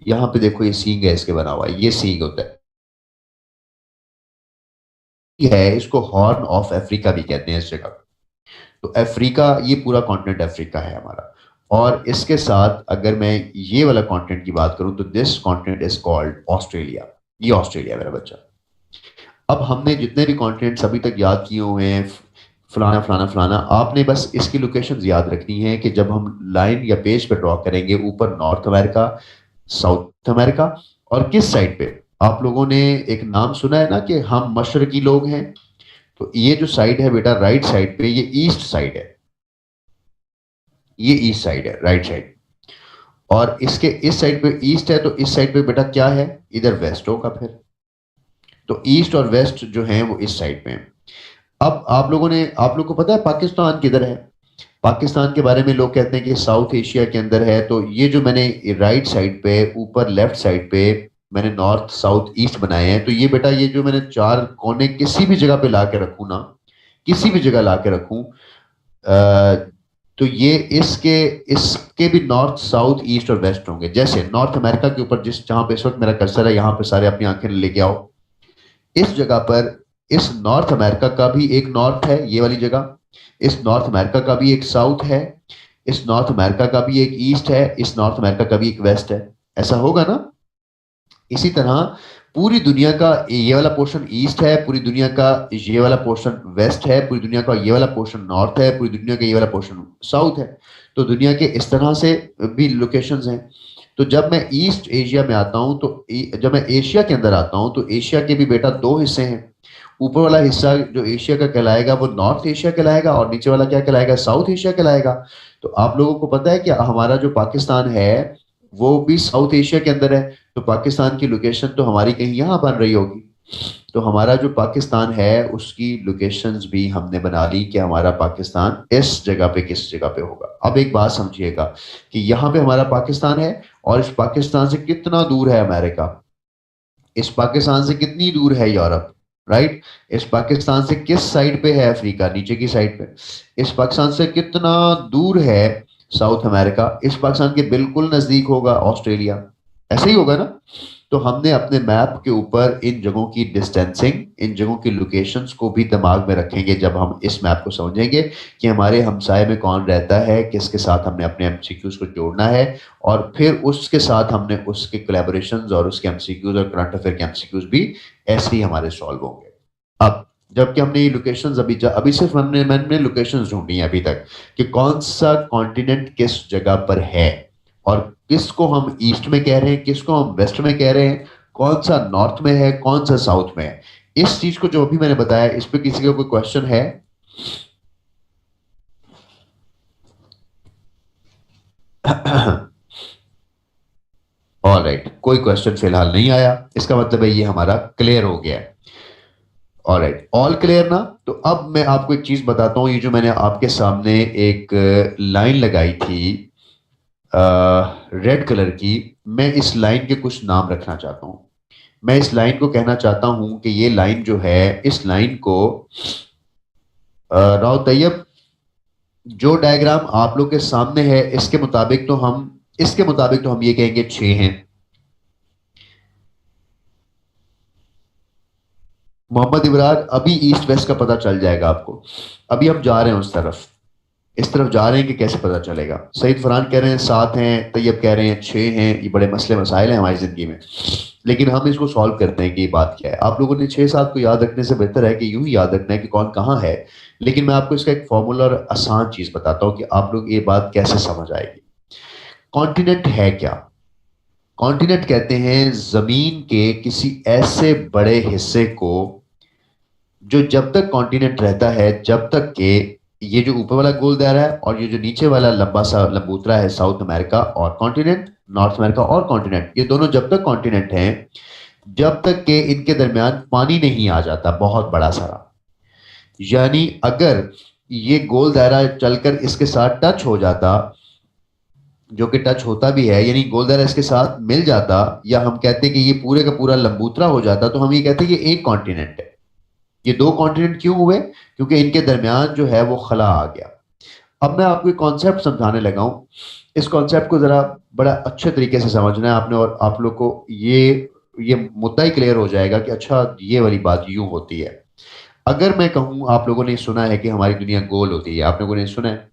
यहाँ पे देखो ये सींग है इसके बना हुआ, ये सींग होता है, इसको हॉर्न ऑफ अफ्रीका भी कहते हैं इस जगह। तो अफ्रीका, ये पूरा कॉन्टिनेंट अफ्रीका है हमारा। और इसके साथ अगर मैं ये वाला कॉन्टिनेंट की बात करूं, तो this continent is called Australia. ये ऑस्ट्रेलिया मेरा बच्चा। अब हमने जितने भी कॉन्टिनेंट्स अभी तक याद किए हुए हैं, फलाना फलाना फलाना, आपने बस इसकी लोकेशन याद रखनी है कि जब हम लाइन या पेज पे ड्रॉ करेंगे, ऊपर नॉर्थ अमेरिका, साउथ अमेरिका, और किस साइड पे। आप लोगों ने एक नाम सुना है ना कि हम मशरकी लोग हैं, तो ये जो साइड है बेटा राइट साइड पे, ये ईस्ट साइड है। ये ईस्ट साइड है, राइट साइड, और इसके इस साइड पे ईस्ट है, तो इस साइड पे बेटा क्या है, इधर वेस्ट होगा फिर। तो ईस्ट और वेस्ट जो है वो इस साइड पे है। अब आप लोग को पता है पाकिस्तान किधर है? पाकिस्तान के बारे में लोग कहते हैं कि साउथ एशिया के अंदर है। तो ये जो मैंने राइट साइड पे ऊपर लेफ्ट साइड पे मैंने नॉर्थ साउथ ईस्ट बनाए हैं, तो ये बेटा ये जो मैंने चार कोने किसी भी जगह पे ला के रखूं ना, किसी भी जगह ला के रखूं, तो ये इसके भी नॉर्थ साउथ ईस्ट और वेस्ट होंगे। जैसे नॉर्थ अमेरिका के ऊपर जिस जहां पे इस वक्त मेरा कर्सर है, यहां पे सारे अपनी आंखें लेके आओ, इस जगह पर इस नॉर्थ अमेरिका का भी एक नॉर्थ है, ये वाली जगह, इस नॉर्थ अमेरिका का भी एक साउथ है, इस नॉर्थ अमेरिका का भी एक ईस्ट है, इस नॉर्थ अमेरिका का भी एक वेस्ट है। ऐसा होगा ना? इसी तरह पूरी दुनिया का ये वाला पोर्शन ईस्ट है, पूरी दुनिया का ये वाला पोर्शन वेस्ट है, पूरी दुनिया का ये वाला पोर्शन नॉर्थ है, पूरी दुनिया का ये वाला पोर्शन साउथ है। तो दुनिया के इस तरह से भी लोकेशंस हैं। तो जब मैं ईस्ट एशिया में आता हूं, तो जब मैं एशिया के अंदर आता हूं, तो एशिया के भी बेटा दो हिस्से हैं। ऊपर वाला हिस्सा जो एशिया का कहलाएगा वो नॉर्थ एशिया कहलाएगा, और नीचे वाला क्या कहलाएगा, साउथ एशिया कहलाएगा। तो आप लोगों को पता है कि हमारा जो पाकिस्तान है वो भी साउथ एशिया के अंदर है। तो पाकिस्तान की लोकेशन तो हमारी कहीं यहाँ बन रही होगी। तो हमारा जो पाकिस्तान है उसकी लोकेशंस भी हमने बना ली कि हमारा पाकिस्तान इस जगह पे किस जगह पे होगा। अब एक बात समझिएगा कि यहाँ पे हमारा पाकिस्तान है, और इस पाकिस्तान से कितना दूर है अमेरिका, इस पाकिस्तान से कितनी दूर है यूरोप, राइट? इस पाकिस्तान से किस साइड पे है अफ्रीका, नीचे की साइड पे। इस पाकिस्तान से कितना दूर है साउथ अमेरिका, इस पाकिस्तान के बिल्कुल नजदीक होगा ऑस्ट्रेलिया। ऐसे ही होगा ना? तो हमने अपने मैप के ऊपर इन जगहों की डिस्टेंसिंग, इन जगहों की लोकेशंस को भी दिमाग में रखेंगे जब हम इस मैप को समझेंगे कि हमारे हमसाए में कौन रहता है, किसके साथ हमने अपने एमसीक्यूज को जोड़ना है, और फिर उसके साथ हमने उसके कोलैबोरेशंस और उसके एमसीक्यूज और करंट अफेयर के एमसीक्यूज भी ऐसे ही हमारे सॉल्व होंगे। अब जबकि हमने ये लोकेशंस अभी सिर्फ मैंने लोकेशंस ढूंढी हैं अभी तक कि कौन सा कॉन्टिनेंट किस जगह पर है, और किसको हम ईस्ट में कह रहे हैं, किसको हम वेस्ट में कह रहे हैं, कौन सा नॉर्थ में है, कौन सा साउथ में है। इस चीज को जो अभी मैंने बताया, इस पे किसी का कोई क्वेश्चन है? ऑलराइट, कोई क्वेश्चन फिलहाल नहीं आया, इसका मतलब है ये हमारा क्लियर हो गया है। ऑलराइट, ऑल क्लियर ना? तो अब मैं आपको एक चीज बताता हूं। ये जो मैंने आपके सामने एक लाइन लगाई थी रेड कलर की, मैं इस लाइन के कुछ नाम रखना चाहता हूं। मैं इस लाइन को कहना चाहता हूं कि ये लाइन जो है, इस लाइन को राव तैयब, जो डायग्राम आप लोग के सामने है इसके मुताबिक तो हम ये कहेंगे 6 हैं। मोहम्मद इब्रार, अभी ईस्ट वेस्ट का पता चल जाएगा आपको। अभी हम जा रहे हैं उस तरफ, इस तरफ जा रहे हैं कि कैसे पता चलेगा। सईद फरहान कह रहे हैं 7 हैं, तैयब कह रहे हैं 6 हैं। ये बड़े मसले मसाइल हैं हमारी जिंदगी में, लेकिन हम इसको सॉल्व करते हैं कि ये बात क्या है। आप लोगों ने 6-7 को याद रखने से बेहतर है कि यूं ही याद रखना है कि कौन कहाँ है। लेकिन मैं आपको इसका एक फॉर्मूला और आसान चीज बताता हूँ कि आप लोग ये बात कैसे समझ आएगी। कॉन्टिनेंट है क्या? कॉन्टिनेंट कहते हैं जमीन के किसी ऐसे बड़े हिस्से को जो जब तक कॉन्टिनेंट रहता है, जब तक के ये जो ऊपर वाला गोल दायरा है और ये जो नीचे वाला लंबा सा लंबूतरा है, साउथ अमेरिका और कॉन्टिनेंट, नॉर्थ अमेरिका और कॉन्टिनेंट, ये दोनों जब तक कॉन्टिनेंट हैं, जब तक के इनके दरमियान पानी नहीं आ जाता बहुत बड़ा सारा। यानी अगर ये गोल दायरा चलकर इसके साथ टच हो जाता, जो कि टच होता भी है, यानी गोल दायरा इसके साथ मिल जाता, या हम कहते हैं कि ये पूरे का पूरा लंबूतरा हो जाता, तो हम ये कहते हैं कि एक कॉन्टिनेंट है। ये 2 कॉन्टिनेंट क्यों हुए? क्योंकि इनके दरमियान जो है वो खला आ गया। अब मैं आपको एक कॉन्सेप्ट समझाने लगा हूं। इस कॉन्सेप्ट को जरा बड़ा अच्छे तरीके से समझना है आपने, और आप लोग को ये मुद्दा ही क्लियर हो जाएगा कि अच्छा ये वाली बात यूं होती है। अगर मैं कहूं, आप लोगों ने सुना है कि हमारी दुनिया गोल होती है, आप लोगों ने सुना है,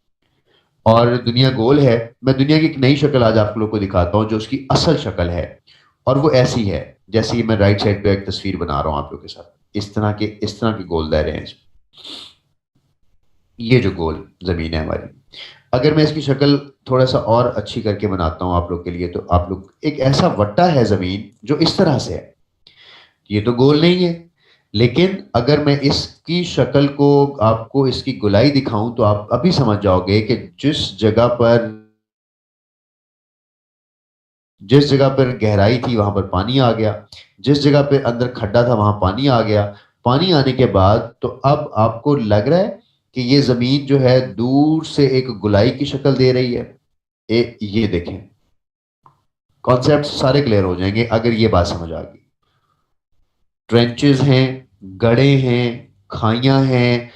और दुनिया गोल है। मैं दुनिया की एक नई शक्ल आज आप लोगों को दिखाता हूं जो उसकी असल शक्ल है, और वो ऐसी है जैसे कि मैं राइट साइड पे एक तस्वीर बना रहा हूं आप लोगों के साथ। इस तरह के गोल दायरे हैं इसमें। ये जो गोल जमीन है हमारी, अगर मैं इसकी शक्ल थोड़ा सा और अच्छी करके बनाता हूं आप लोग के लिए, तो आप लोग, एक ऐसा वट्टा है जमीन जो इस तरह से है। ये तो गोल नहीं है, लेकिन अगर मैं इसकी शक्ल को आपको इसकी गोलाई दिखाऊं तो आप अभी समझ जाओगे कि जिस जगह पर गहराई थी वहां पर पानी आ गया, जिस जगह पे अंदर खड्डा था वहां पानी आ गया। पानी आने के बाद तो अब आपको लग रहा है कि ये जमीन जो है दूर से एक गोलाई की शक्ल दे रही है। ये देखें, कॉन्सेप्ट सारे क्लियर हो जाएंगे अगर ये बात समझ आ गई। ट्रेंचेस हैं, गड्ढे हैं, खाइयां हैं,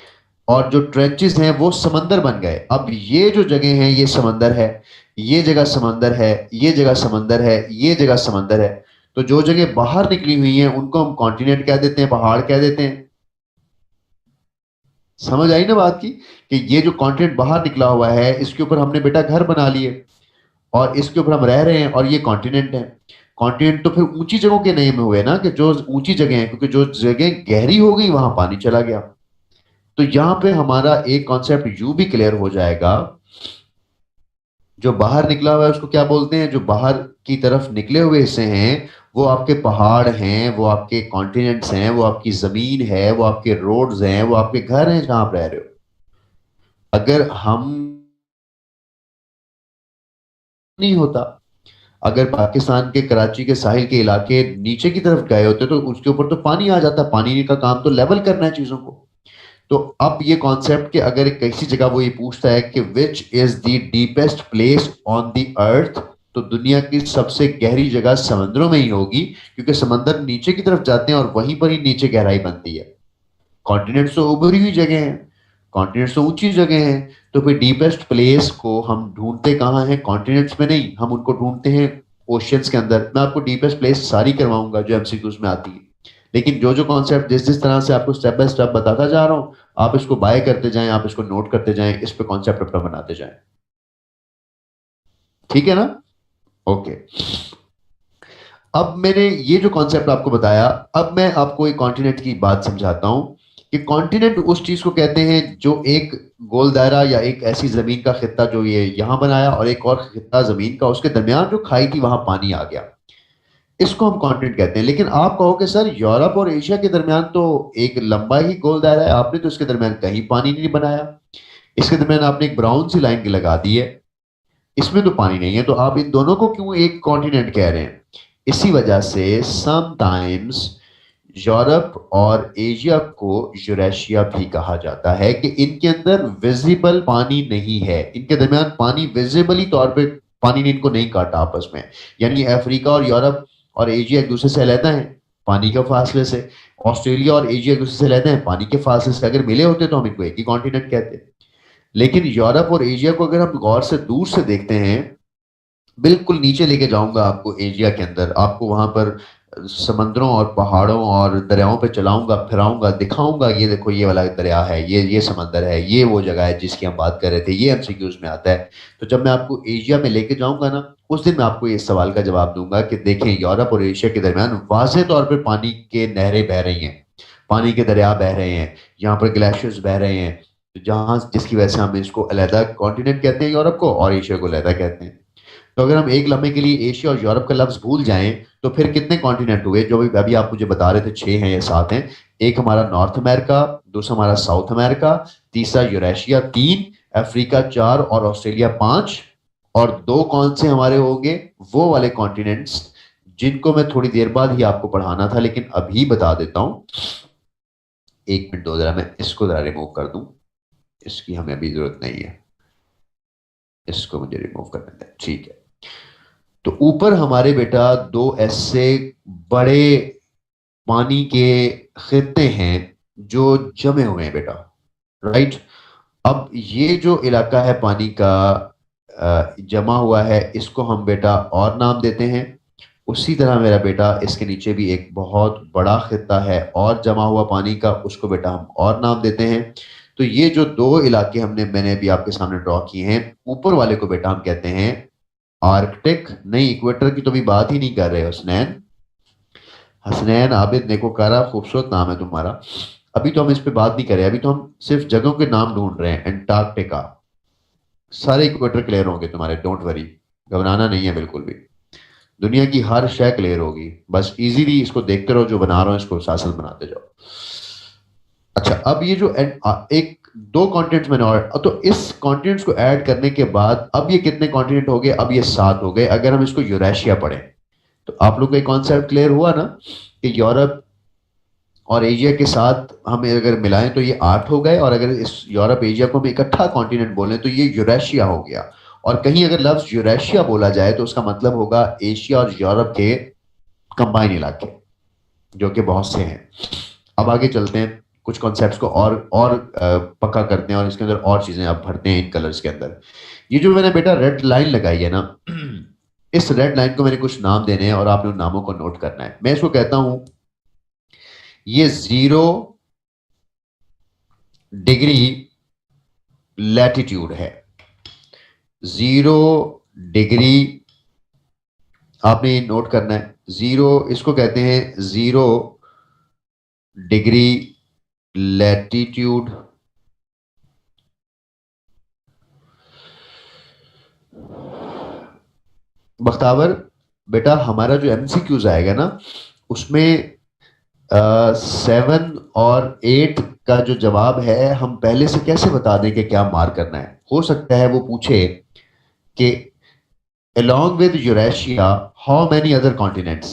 और जो ट्रेंचेस हैं वो समंदर बन गए। अब ये जो जगह है ये समंदर है, ये जगह समंदर है, ये जगह समंदर है, ये जगह समंदर है। तो जो जगह बाहर निकली हुई है उनको हम कॉन्टिनेंट कह देते हैं, पहाड़ कह देते हैं। समझ आई ना बात की, कि ये जो कॉन्टिनेंट बाहर निकला हुआ है इसके ऊपर हमने बेटा घर बना लिए और इसके ऊपर हम रह रहे हैं और ये कॉन्टिनेंट है। कॉन्टिनेंट तो फिर ऊंची जगहों के नेम हुए ना, कि जो ऊंची जगह है, क्योंकि जो जगह गहरी हो गई वहां पानी चला गया। तो यहां पे हमारा एक कॉन्सेप्ट यू भी क्लियर हो जाएगा, जो बाहर निकला हुआ है उसको क्या बोलते हैं, जो बाहर की तरफ निकले हुए हिस्से हैं वो आपके पहाड़ हैं, वो आपके कॉन्टिनेंट्स हैं, वो आपकी जमीन है, वो आपके रोड्स हैं, वो आपके घर हैं जहां आप रह रहे हो। अगर हम नहीं होता, अगर पाकिस्तान के कराची के साहिल के इलाके नीचे की तरफ गए होते तो उसके ऊपर तो पानी आ जाता। पानी का काम तो लेवल करना है चीजों को। तो अब ये कॉन्सेप्ट कि अगर किसी जगह वो ये पूछता है कि which is the deepest place on the earth, तो दुनिया की सबसे गहरी जगह समंदरों में ही होगी, क्योंकि समंदर नीचे की तरफ जाते हैं और वहीं पर ही नीचे गहराई बनती है। कॉन्टिनेंट्स तो उभरी हुई जगह हैं, कॉन्टिनेंट्स तो ऊंची जगह हैं। तो फिर डीपेस्ट प्लेस को हम ढूंढते कहाँ हैं, कॉन्टिनेंट्स में नहीं, हम उनको ढूंढते हैं ओशियंस के अंदर। मैं आपको डीपेस्ट प्लेस सारी करवाऊंगा जो एमसीक्यूज में आती है, लेकिन जो जो कॉन्सेप्ट जिस जिस तरह से आपको स्टेप बाय स्टेप बताता जा रहा हूं, आप इसको बाय करते जाएं, आप इसको नोट करते जाएं, इस पे कॉन्सेप्ट अपना बनाते जाएं। ठीक है ना? ओके। अब मैंने ये जो कॉन्सेप्ट आपको बताया, अब मैं आपको एक कॉन्टिनेंट की बात समझाता हूं कि कॉन्टिनेंट उस चीज को कहते हैं जो एक गोल दायरा या एक ऐसी जमीन का खित्ता जो ये यहां बनाया और एक और खित्ता जमीन का, उसके दरमियान जो खाई थी वहां पानी आ गया, इसको हम कॉन्टिनेंट कहते हैं। लेकिन आप कहोगे सर यूरोप और एशिया के दरमियान तो एक लंबा ही गोल दायरा है, आपने तो इसके दरमियान कहीं पानी नहीं बनाया, इसके दरमियान आपने एक ब्राउन सी लाइन लगा दी है, इसमें तो पानी नहीं है, तो आप इन दोनों को क्यों एक कॉन्टिनेंट कह रहे हैं? इसी वजह से समटाइम्स यूरोप और एशिया को यूरेशिया भी कहा जाता है, कि इनके अंदर विजिबल पानी नहीं है, इनके दरमियान पानी विजिबली तौर पे पानी ने इनको नहीं काटा आपस में। यानी अफ्रीका और यूरोप और एशिया एक दूसरे से अलग हैं पानी के फासले से, ऑस्ट्रेलिया और एशिया एक दूसरे से अलग हैं पानी के फासले से। अगर मिले होते तो हम इनको एक ही कॉन्टिनेंट कहते। लेकिन यूरोप और एशिया को अगर हम गौर से दूर से देखते हैं, बिल्कुल नीचे लेके जाऊंगा आपको एशिया के अंदर, आपको वहां पर समंदरों और पहाड़ों और दरियाओं पे चलाऊंगा, फिराऊंगा, दिखाऊंगा, ये देखो ये वाला दरिया है, ये समंदर है, ये वो जगह है जिसकी हम बात कर रहे थे, ये एमसीक्यूज में आता है। तो जब मैं आपको एशिया में लेके जाऊंगा ना, उस दिन मैं आपको इस सवाल का जवाब दूंगा कि देखें यूरोप और एशिया के दरमियान वाज़ेह तौर पर पानी के नहरें बह रही हैं, पानी के दरिया बह रहे हैं, यहाँ पर ग्लेशियर्स बह रहे हैं, जहां जिसकी वजह से हम इसको अलहदा कॉन्टिनेंट कहते हैं यूरोप को, और एशिया को अलहदा कहते हैं। तो अगर हम एक लम्हे के लिए एशिया और यूरोप का लफ्ज भूल जाएं तो फिर कितने कॉन्टिनेंट हुए? जो भी अभी आप मुझे बता रहे थे 6 हैं या 7 हैं। एक हमारा नॉर्थ अमेरिका, दूसरा हमारा साउथ अमेरिका, तीसरा यूरेशिया 3, अफ्रीका 4 और ऑस्ट्रेलिया 5। और दो कौन से हमारे होंगे? वो वाले कॉन्टिनेंट्स जिनको मैं थोड़ी देर बाद ही आपको पढ़ाना था, लेकिन अभी बता देता हूं। एक मिनट दो, जरा मैं इसको जरा रिमूव कर दूं, इसकी हमें अभी जरूरत नहीं है, इसको मुझे रिमूव करने दें। ठीक है। तो ऊपर हमारे बेटा दो ऐसे बड़े पानी के खित्ते हैं जो जमे हुए हैं बेटा, राइट। अब ये जो इलाका है पानी का जमा हुआ है, इसको हम बेटा और नाम देते हैं। उसी तरह मेरा बेटा इसके नीचे भी एक बहुत बड़ा खित्ता है और जमा हुआ पानी का, उसको बेटा हम और नाम देते हैं। तो ये जो दो इलाके मैंने अभी आपके सामने ड्रॉ किए हैं, ऊपर वाले को बेटा हम कहते हैं आर्कटिक। नहीं, इक्वेटर की तो भी बात ही नहीं कर रहे हसनैन, हसनैन आबिद नेकोकारा, खूबसूरत नाम है तुम्हारा। अभी तो हम इस पे बात नहीं कर रहे, अभी तो हम सिर्फ जगहों के नाम ढूंढ रहे हैं। एंटार्क्टिका, सारे इक्वेटर क्लियर होंगे तुम्हारे, डोंट वरी, घबराना नहीं है बिल्कुल भी। दुनिया की हर शय क्लियर होगी, बस इजीली इसको देखते रहो, जो बना रहा हूं इसको साथ साथ बनाते जाओ। अच्छा, अब ये जो एक दो कॉन्टिनेंट्स मैंने और, तो इस कॉन्टिनेंट्स को ऐड करने के बाद अब ये कितने कॉन्टिनेंट हो गए? अब ये 7 हो गए। अगर हम इसको यूरेशिया पढ़ें तो आप लोग को एक कॉन्सेप्ट क्लियर हुआ ना कि यूरोप और एशिया के साथ हम अगर मिलाएं तो ये 8 हो गए, और अगर इस यूरोप एशिया को हम इकट्ठा कॉन्टिनेंट बोलें तो ये यूरेशिया हो गया। और कहीं अगर लफ्ज यूरेशिया बोला जाए तो उसका मतलब होगा एशिया और यूरोप के कंबाइन इलाके, जो कि बहुत से हैं। अब आगे चलते हैं, कुछ कॉन्सेप्ट्स को और पक्का करते हैं, और इसके अंदर और चीजें आप भरते हैं इन कलर्स के अंदर। ये जो मैंने बेटा रेड लाइन लगाई है ना, इस रेड लाइन को मैंने कुछ नाम देने हैं और आपने उन नामों को नोट करना है। मैं इसको कहता हूं ये 0 डिग्री लैटिट्यूड है। 0 डिग्री आपने नोट करना है। जीरो, इसको कहते हैं 0 डिग्री लैटिट्यूड। बख्तावर बेटा, हमारा जो एमसीक्यूज आएगा ना उसमें 7 और 8 का जो जवाब है हम पहले से कैसे बता दें कि क्या मार्क करना है? हो सकता है वो पूछे कि along with Eurasia how many other continents,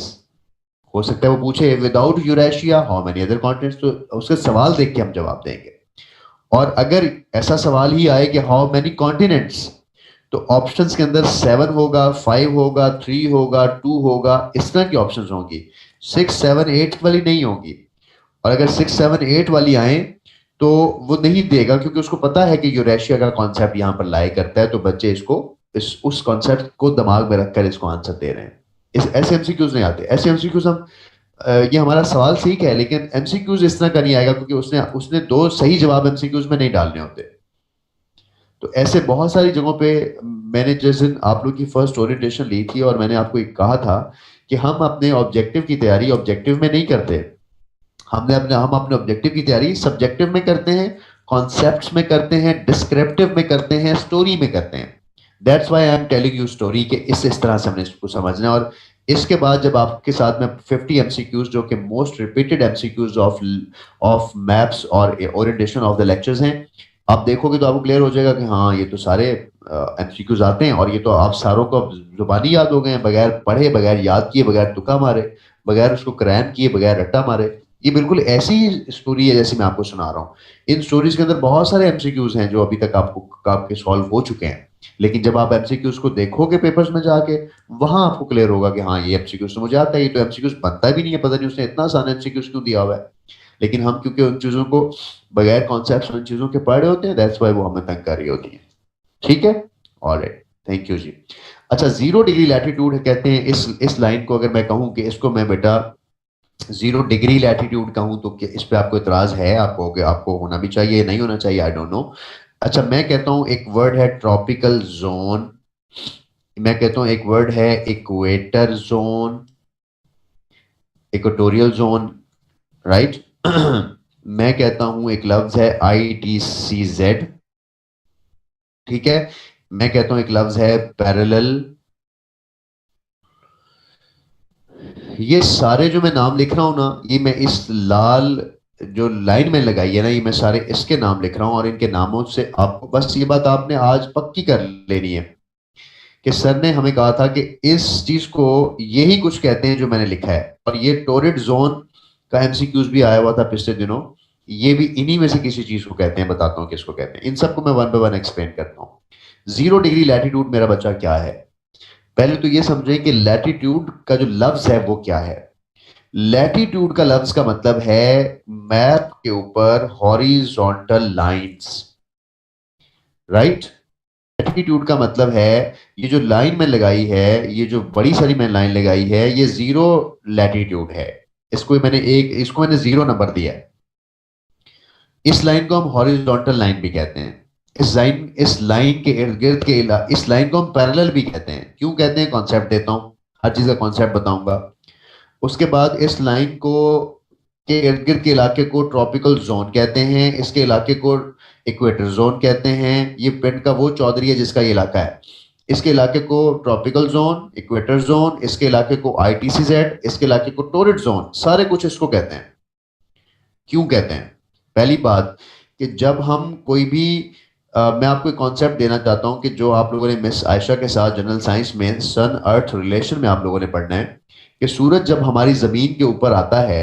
हो सकता है वो पूछे without Eurasia how many other continents, तो उसके सवाल देख के हम जवाब देंगे। और अगर ऐसा सवाल ही आए कि हाउ मेनी कॉन्टिनेंट्स, तो ऑप्शंस के अंदर 7 होगा, 5 होगा, 3 होगा, 2 होगा, इस तरह की ऑप्शंस होंगी। 6, 7, 8 वाली नहीं होगी। और अगर 6, 7, 8 वाली आए तो वो नहीं देगा, क्योंकि उसको पता है कि यूरेशिया का कॉन्सेप्ट यहां पर लाई करता है, तो बच्चे इसको उस कॉन्सेप्ट को दिमाग में रखकर इसको आंसर दे रहे हैं। इस ऐसे एमसीक्यूज नहीं आते। ऐसे एमसीक्यूज हम ये हमारा सवाल ठीक है, लेकिन एमसीक्यूज इस तरह का नहीं आएगा, क्योंकि उसने उसने 2 सही जवाब एमसीक्यूज में नहीं डालने होते। तो ऐसे बहुत सारी जगहों पे मैंने जिस दिन आप लोग की फर्स्ट ओरिएंटेशन ली थी और मैंने आपको एक कहा था कि हम अपने ऑब्जेक्टिव की तैयारी ऑब्जेक्टिव में नहीं करते, हम अपने ऑब्जेक्टिव की तैयारी सब्जेक्टिव में करते हैं, कॉन्सेप्ट्स में करते हैं, डिस्क्रिप्टिव में करते हैं, स्टोरी में करते हैं। That's why I am telling you story के इस तरह से हमने इसको समझना है। और इसके बाद जब आपके साथ में 50 एमसीक्यूज, जो कि most repeated MCQs of maps और ओरिएंटेशन ऑफ द लेक्चर्स हैं, आप देखोगे तो आपको क्लियर हो जाएगा कि हाँ ये तो सारे एमसीक्यूज आते हैं, और ये तो आप सारों को जुबानी याद हो गए हैं, बगैर पढ़े, बगैर याद किए, बगैर तुक्का मारे, बगैर उसको क्रैम किए, बगैर रट्टा मारे। ये बिल्कुल ऐसी स्टोरी है जैसी मैं आपको सुना रहा हूँ। इन स्टोरीज के अंदर बहुत सारे एमसीक्यूज हैं जो अभी तक आपके सॉल्व हो चुके हैं, लेकिन जब आप एमसीक्यूज को देखोगे पेपर्स में जाके, वहां आपको क्लियर होगा कि हाँ ये एमसीक्यूज तो मुझे आता है, ये तो एमसीक्यूज बनता भी नहीं है, पता नहीं उसने इतना आसान एमसीक्यूज क्यों दिया हुआ है। लेकिन हम क्योंकि उन चीजों को बगैर कॉन्सेप्ट उन चीजों के पढ़ रहे होते हैं, दैट्स वाई वो हमें तंग कर रही होती है। ठीक है, ऑलराइट, थैंक यू जी। अच्छा, 0 डिग्री लैटिट्यूड कहते हैं इस लाइन को। अगर मैं कहूं कि इसको मैं बेटा 0 डिग्री लैटिट्यूड कहूं तो क्या इस पे आपको इतराज है? आपको होना भी चाहिए, नहीं होना चाहिए, आई डोंट नो। अच्छा, मैं कहता हूं एक वर्ड है ट्रॉपिकल जोन, मैं कहता हूं एक वर्ड है equator zone, equatorial zone, right. मैं कहता हूं एक लफ्ज है ITCZ, ठीक है। मैं कहता हूं एक लफ्ज है पैरेलल। ये सारे जो मैं नाम लिख रहा हूं ना, ये मैं इस लाल जो लाइन में लगाई है ना, ये मैं सारे इसके नाम लिख रहा हूं, और इनके नामों से आपको बस ये बात आपने आज पक्की कर लेनी है कि सर ने हमें कहा था कि इस चीज को यही कुछ कहते हैं जो मैंने लिखा है। और ये टोरिड जोन का एमसीक्यूज भी आया हुआ था पिछले दिनों, ये भी इन्हीं में से किसी चीज को कहते हैं। बताता हूं किसको कहते हैं, इन सबको मैं 1 बाय 1 एक्सप्लेन करता हूं। 0 डिग्री लैटिट्यूड मेरा बच्चा क्या है? पहले तो ये समझें कि लैटिट्यूड का जो लफ्ज है वो क्या है। लैटिट्यूड का लफ्ज का मतलब है मैप के ऊपर हॉरिजॉन्टल लाइंस, राइट। लैटिट्यूड का मतलब है ये जो लाइन में लगाई है, ये जो बड़ी सारी मैंने लाइन लगाई है, ये 0 लैटिट्यूड है। इसको मैंने 0 नंबर दिया है। इस लाइन को हम हॉरिजॉन्टल लाइन भी कहते हैं। इस लाइन के इर्द गिर्द के इस लाइन को हम पैरेलल भी कहते हैं। क्यों कहते हैं? कॉन्सेप्ट देता हूं, हर चीज का कॉन्सेप्ट बताऊंगा। उसके बाद इस लाइन को के इर्द गिर्द के इलाके को ट्रॉपिकल जोन कहते हैं, इसके इलाके को इक्वेटर जोन कहते हैं। ये पिंड का वो चौधरी है जिसका ये इलाका है। इसके इलाके को ट्रॉपिकल जोन, इक्वेटर जोन, इसके इलाके को ITCZ, इसके इलाके को टोरिड जोन, सारे कुछ इसको कहते हैं। क्यों कहते हैं? पहली बात कि जब हम कोई भी मैं आपको एक कॉन्सेप्ट देना चाहता हूं कि जो आप लोगों ने मिस आयशा के साथ जनरल साइंस में सन अर्थ रिलेशन में आप लोगों ने पढ़ना है कि सूरज जब हमारी जमीन के ऊपर आता है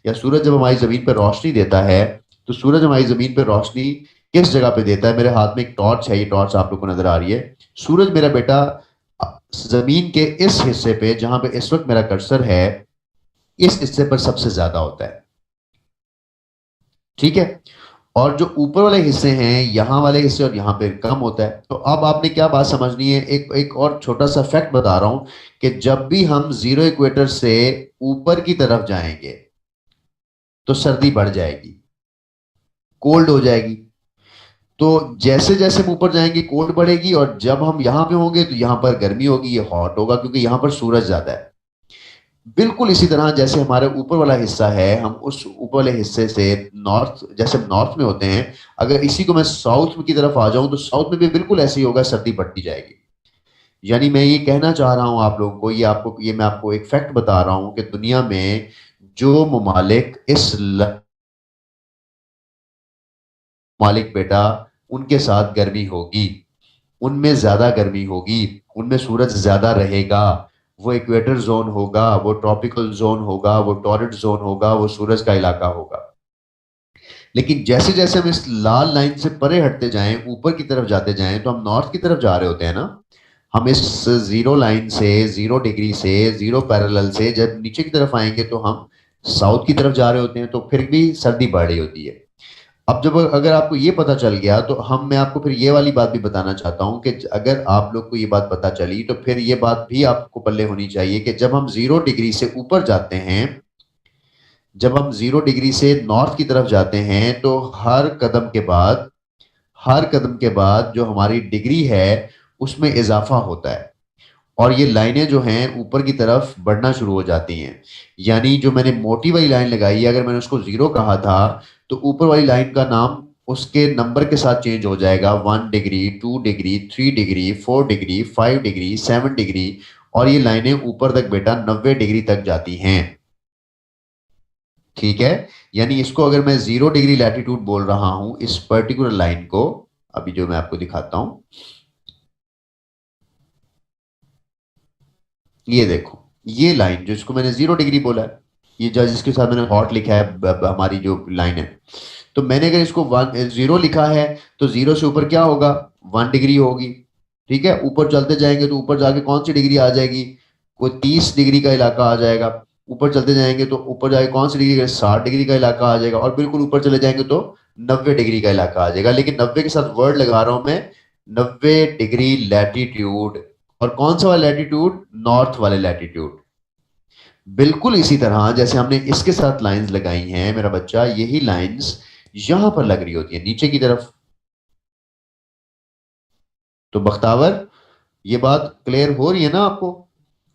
या सूरज जब हमारी जमीन पर रोशनी देता है, तो सूरज हमारी जमीन पर रोशनी किस जगह पे देता है? मेरे हाथ में एक टॉर्च है, ये टॉर्च आप लोग को नजर आ रही है। सूरज मेरा बेटा जमीन के इस हिस्से पे जहां पे इस वक्त मेरा कर्सर है, इस हिस्से पर सबसे ज्यादा होता है, ठीक है। और जो ऊपर वाले हिस्से हैं, यहाँ वाले हिस्से और यहाँ पे कम होता है। तो अब आपने क्या बात समझनी है, एक एक और छोटा सा फैक्ट बता रहा हूं कि जब भी हम जीरो इक्वेटर से ऊपर की तरफ जाएंगे तो सर्दी बढ़ जाएगी, कोल्ड हो जाएगी। तो जैसे जैसे हम ऊपर जाएंगे कोल्ड बढ़ेगी, और जब हम यहाँ पे होंगे तो यहाँ पर गर्मी होगी, ये हॉट होगा क्योंकि यहाँ पर सूरज ज्यादा है। बिल्कुल इसी तरह जैसे हमारे ऊपर वाला हिस्सा है, हम उस ऊपर वाले हिस्से से नॉर्थ, जैसे हम नॉर्थ में होते हैं, अगर इसी को मैं साउथ की तरफ आ जाऊं तो साउथ में भी बिल्कुल ऐसे ही होगा, सर्दी बढ़ती जाएगी। यानी मैं ये कहना चाह रहा हूं आप लोगों को, ये मैं आपको एक फैक्ट बता रहा हूं कि दुनिया में जो ममालिक ममालिक बेटा उनके साथ गर्मी होगी, उनमें ज्यादा गर्मी होगी, उनमें सूरज ज्यादा रहेगा, वो इक्वेटर जोन होगा, वो ट्रॉपिकल जोन होगा, वो टॉरिड जोन होगा, वो सूरज का इलाका होगा। लेकिन जैसे जैसे हम इस लाल लाइन से परे हटते जाएं, ऊपर की तरफ जाते जाएं, तो हम नॉर्थ की तरफ जा रहे होते हैं ना। हम इस जीरो लाइन से, 0 डिग्री से, जीरो पैरेलल से जब नीचे की तरफ आएंगे तो हम साउथ की तरफ जा रहे होते हैं, तो फिर भी सर्दी बढ़ रही होती है। अब जब अगर आपको ये पता चल गया तो मैं आपको फिर ये वाली बात भी बताना चाहता हूं कि अगर आप लोग को ये बात पता चली तो फिर ये बात भी आपको पल्ले होनी चाहिए कि जब हम 0 डिग्री से ऊपर जाते हैं, जब हम 0 डिग्री से नॉर्थ की तरफ जाते हैं, तो हर कदम के बाद जो हमारी डिग्री है उसमें इजाफा होता है, और ये लाइनें जो हैं ऊपर की तरफ बढ़ना शुरू हो जाती हैं। यानी जो मैंने मोटी वाली लाइन लगाई है, अगर मैंने उसको 0 कहा था, तो ऊपर वाली लाइन का नाम उसके नंबर के साथ चेंज हो जाएगा, 1 degree, 2 degree, 3 degree, 4 degree, 5 degree, 7 degree, और ये लाइनें ऊपर तक बेटा 90 डिग्री तक जाती हैं, ठीक है। यानी इसको अगर मैं 0 डिग्री लैटिट्यूड बोल रहा हूं, इस पर्टिकुलर लाइन को, अभी जो मैं आपको दिखाता हूं, ये देखो, ये लाइन जो इसको मैंने 0 डिग्री बोला है, ये जो जिसके साथ मैंने हॉट लिखा है, हमारी जो लाइन है, तो मैंने अगर इसको 0 लिखा है तो 0 से ऊपर क्या होगा, 1 डिग्री होगी, ठीक है। ऊपर चलते जाएंगे तो ऊपर जाके कौन सी डिग्री आ जाएगी, कोई 30 डिग्री का इलाका आ जाएगा। ऊपर चलते जाएंगे तो ऊपर जाके कौन सी डिग्री, 60 डिग्री का इलाका आ जाएगा, और बिल्कुल ऊपर चले जाएंगे तो 90 डिग्री का इलाका आ जाएगा। लेकिन 90 के साथ वर्ड लगा रहा हूं मैं, 90 डिग्री लैटिट्यूड। और कौन सा वाला लैटिट्यूड, नॉर्थ वाले लैटिट्यूड। बिल्कुल इसी तरह जैसे हमने इसके साथ लाइंस लगाई हैं मेरा बच्चा, यही लाइंस यहां पर लग रही होती है नीचे की तरफ। तो बख्तावर, ये बात क्लियर हो रही है ना आपको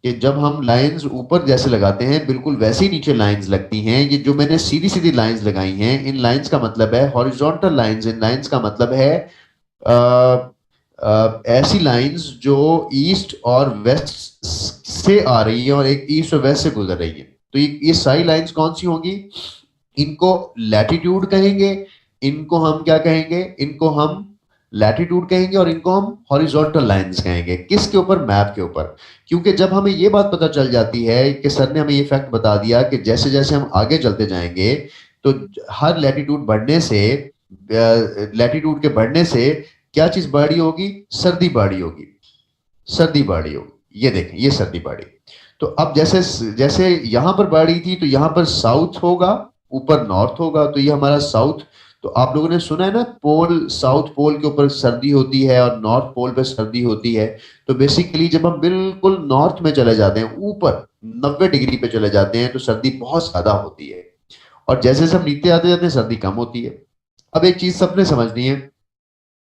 कि जब हम लाइंस ऊपर जैसे लगाते हैं बिल्कुल वैसे ही नीचे लाइंस लगती हैं। ये जो मैंने सीधी सीधी लाइंस लगाई हैं, इन लाइंस का मतलब है हॉरिजॉन्टल लाइंस, इन लाइंस का मतलब है ऐसी लाइंस जो ईस्ट और वेस्ट से आ रही है और एक ईस्ट और वेस्ट से गुजर रही है। तो ये सारी लाइंस कौन सी होंगी, इनको लैटिट्यूड कहेंगे, इनको हम क्या कहेंगे, इनको हम लैटिट्यूड कहेंगे, और इनको हम हॉरिजॉन्टल लाइंस कहेंगे। किसके ऊपर, मैप के ऊपर। क्योंकि जब हमें ये बात पता चल जाती है कि सर ने हमें ये फैक्ट बता दिया कि जैसे जैसे हम आगे चलते जाएंगे तो हर लैटिट्यूड बढ़ने से, लैटिट्यूड के बढ़ने से क्या चीज बढ़ी होगी, सर्दी बढ़ी होगी, सर्दी बढ़ी होगी। ये देखें, ये सर्दी बढ़ी। तो अब जैसे जैसे यहां पर बढ़ी थी तो यहां पर साउथ होगा, ऊपर नॉर्थ होगा, तो ये हमारा साउथ। तो आप लोगों ने सुना है ना, पोल, साउथ पोल के ऊपर सर्दी होती है और नॉर्थ पोल पे सर्दी होती है। तो बेसिकली जब हम बिल्कुल नॉर्थ में चले जाते हैं, ऊपर 90 डिग्री पे चले जाते हैं, तो सर्दी बहुत ज्यादा होती है, और जैसे जैसे हम नीचे आते जाते हैं सर्दी कम होती है। अब एक चीज सबने समझनी है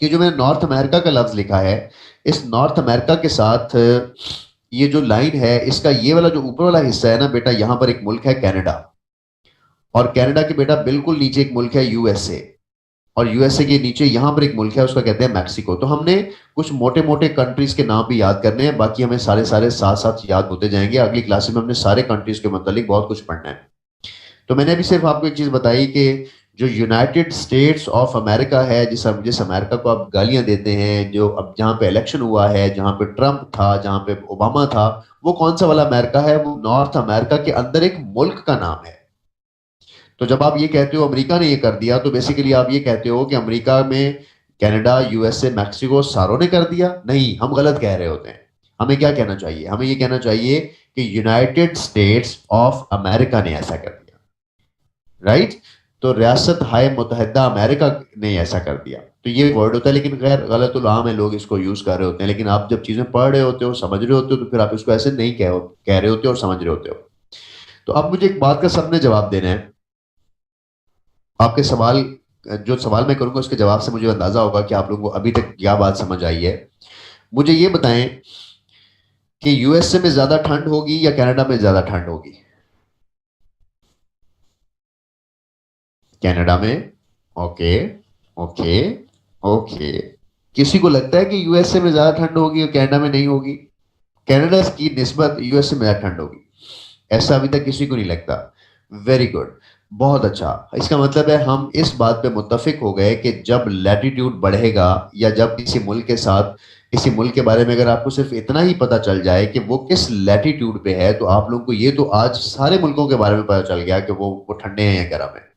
कि जो मैंने नॉर्थ अमेरिका का लफ्ज लिखा है, इस नॉर्थ अमेरिका के साथ ये जो लाइन है, इसका ये वाला जो ऊपर वाला हिस्सा है ना बेटा, यहां पर एक मुल्क है कनाडा, और कनाडा के बेटा बिल्कुल नीचे एक मुल्क है USA, और यूएसए के नीचे यहां पर एक मुल्क है, उसका कहते हैं मैक्सिको। तो हमने कुछ मोटे मोटे कंट्रीज के नाम भी याद करने हैं, बाकी हमें सारे सारे साथ साथ याद होते जाएंगे। अगली क्लास में हमने सारे कंट्रीज के मतलब बहुत कुछ पढ़ना है। तो मैंने अभी सिर्फ आपको एक चीज बताई कि जो यूनाइटेड स्टेट्स ऑफ अमेरिका है, जिस अमेरिका को आप गालियां देते हैं, जो अब जहां पे इलेक्शन हुआ है, जहां पे ट्रंप था, जहां पे ओबामा था, वो कौन सा वाला अमेरिका है? वो नॉर्थ अमेरिका के अंदर एक मुल्क का नाम है। तो जब आप ये कहते हो अमेरिका ने ये कर दिया, तो बेसिकली आप ये कहते हो कि अमेरिका में कनाडा, यूएसए, मैक्सिको सारों ने कर दिया। नहीं, हम गलत कह रहे होते हैं। हमें क्या कहना चाहिए? हमें ये कहना चाहिए कि यूनाइटेड स्टेट्स ऑफ अमेरिका ने ऐसा कर दिया, राइट? तो रियासत हाय मुत्तहिदा अमेरिका ने ऐसा कर दिया। तो ये वर्ड होता है, लेकिन गैर गलत आम है, लोग इसको यूज कर रहे होते हैं। लेकिन आप जब चीजें पढ़ रहे होते हो, समझ रहे होते हो, तो फिर आप इसको ऐसे नहीं कह रहे होते हो और समझ रहे होते हो। तो अब मुझे एक बात का सबने जवाब देना है। आपके सवाल, जो सवाल मैं करूंगा उसके जवाब से मुझे अंदाजा होगा कि आप लोगों को अभी तक क्या बात समझ आई है। मुझे ये बताएं कि यूएसए में ज्यादा ठंड होगी या कनाडा में ज्यादा ठंड होगी? कनाडा में। Okay, okay, okay. किसी को लगता है कि यूएसए में ज्यादा ठंड होगी और कनाडा में नहीं होगी? कनाडा की निस्बत यूएसए में ज्यादा ठंड होगी, ऐसा अभी तक किसी को नहीं लगता। वेरी गुड, बहुत अच्छा। इसका मतलब है हम इस बात पे मुत्तफिक हो गए कि जब लैटिट्यूड बढ़ेगा, या जब किसी मुल्क के साथ, किसी मुल्क के बारे में अगर आपको सिर्फ इतना ही पता चल जाए कि वो किस लैटिट्यूड पे है, तो आप लोगों को ये तो आज सारे मुल्कों के बारे में पता चल गया कि वो ठंडे हैं या गर्म है।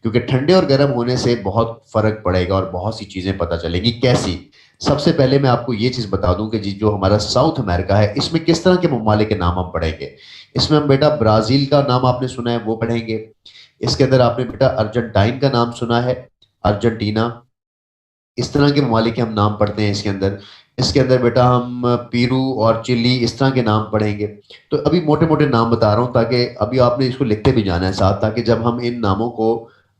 क्योंकि ठंडे और गर्म होने से बहुत फर्क पड़ेगा और बहुत सी चीजें पता चलेंगी। कैसी? सबसे पहले मैं आपको ये चीज बता दूं कि जो हमारा साउथ अमेरिका है, इसमें किस तरह के ममालिक के नाम हम पढ़ेंगे। इसमें हम बेटा ब्राजील का नाम आपने सुना है, वो पढ़ेंगे। इसके अंदर आपने बेटा अर्जेंटाइन का नाम सुना है, अर्जेंटीना। इस तरह के ममालिक के हम नाम पढ़ते हैं इसके अंदर। इसके अंदर बेटा हम पीरू और चिली, इस तरह के नाम पढ़ेंगे। तो अभी मोटे मोटे नाम बता रहा हूँ, ताकि अभी आपने इसको लिखते भी जाना है साथ, ताकि जब हम इन नामों को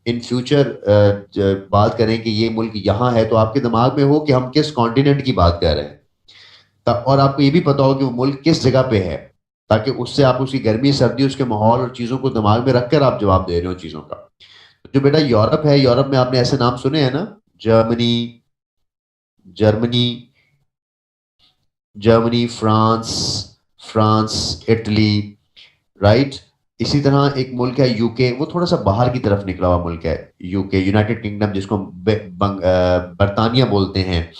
इन फ्यूचर बात करें कि ये मुल्क यहाँ है, तो आपके दिमाग में हो कि हम किस कॉन्टिनेंट की बात कर रहे हैं। और आपको ये भी पता हो कि वो मुल्क किस जगह पे है, ताकि उससे आप उसकी गर्मी सर्दी, उसके माहौल और चीज़ों को दिमाग में रखकर आप जवाब दे रहे हो चीज़ों का। जो बेटा यूरोप है, यूरोप में आपने ऐसे नाम सुने हैं ना, Germany, Germany, Germany, France, France, Italy, right? इसी तरह एक मुल्क है यूके, वो थोड़ा सा बाहर की तरफ निकला हुआ मुल्क है यूके, यूनाइटेड किंगडम, जिसको हम बर्तानिया बोलते हैं।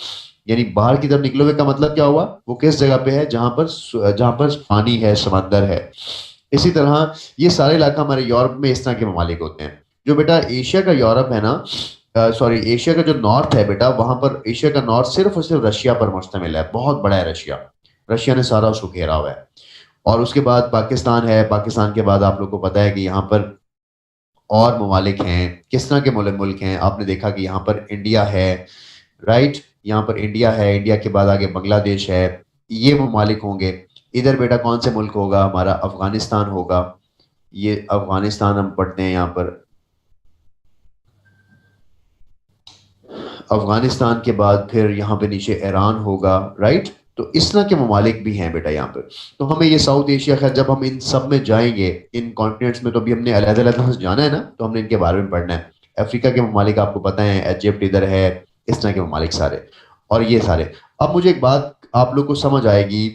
यानी बाहर की तरफ निकले हुए का मतलब क्या हुआ? वो किस जगह पे है? जहां पर पानी है, समंदर है। इसी तरह ये सारे इलाका हमारे यूरोप में इस तरह के ममालिक होते हैं। जो बेटा एशिया का यूरोप है ना, सॉरी, एशिया का जो नॉर्थ है बेटा, वहां पर एशिया का नॉर्थ सिर्फ और सिर्फ रशिया पर मुश्तमिल है। बहुत बड़ा है रशिया, रशिया ने सारा उसको घेरा हुआ है। और उसके बाद पाकिस्तान है, पाकिस्तान के बाद आप लोग को पता है कि यहाँ पर और ममालिक हैं। किस तरह के मुल्क हैं? आपने देखा कि यहाँ पर इंडिया है, राइट? यहाँ पर इंडिया है, इंडिया के बाद आगे बांग्लादेश है, ये ममालिक होंगे। इधर बेटा कौन से मुल्क होगा? हमारा अफगानिस्तान होगा। ये अफगानिस्तान हम पढ़ते हैं यहाँ पर। अफगानिस्तान के बाद फिर यहाँ पे नीचे ईरान होगा, राइट? तो इस तरह के ममालिक भी हैं बेटा यहाँ पर। तो हमें ये साउथ एशिया का, जब हम इन सब में जाएंगे, इन कॉन्टिनेंट्स में, तो अभी हमने अलग-अलग जाना है ना, तो हमने इनके बारे में पढ़ना है। अफ्रीका के ममालिक आपको पता है, इजिप्ट इधर है, इस तरह के ममालिक सारे, और ये सारे। अब मुझे एक बात आप लोग को समझ आएगी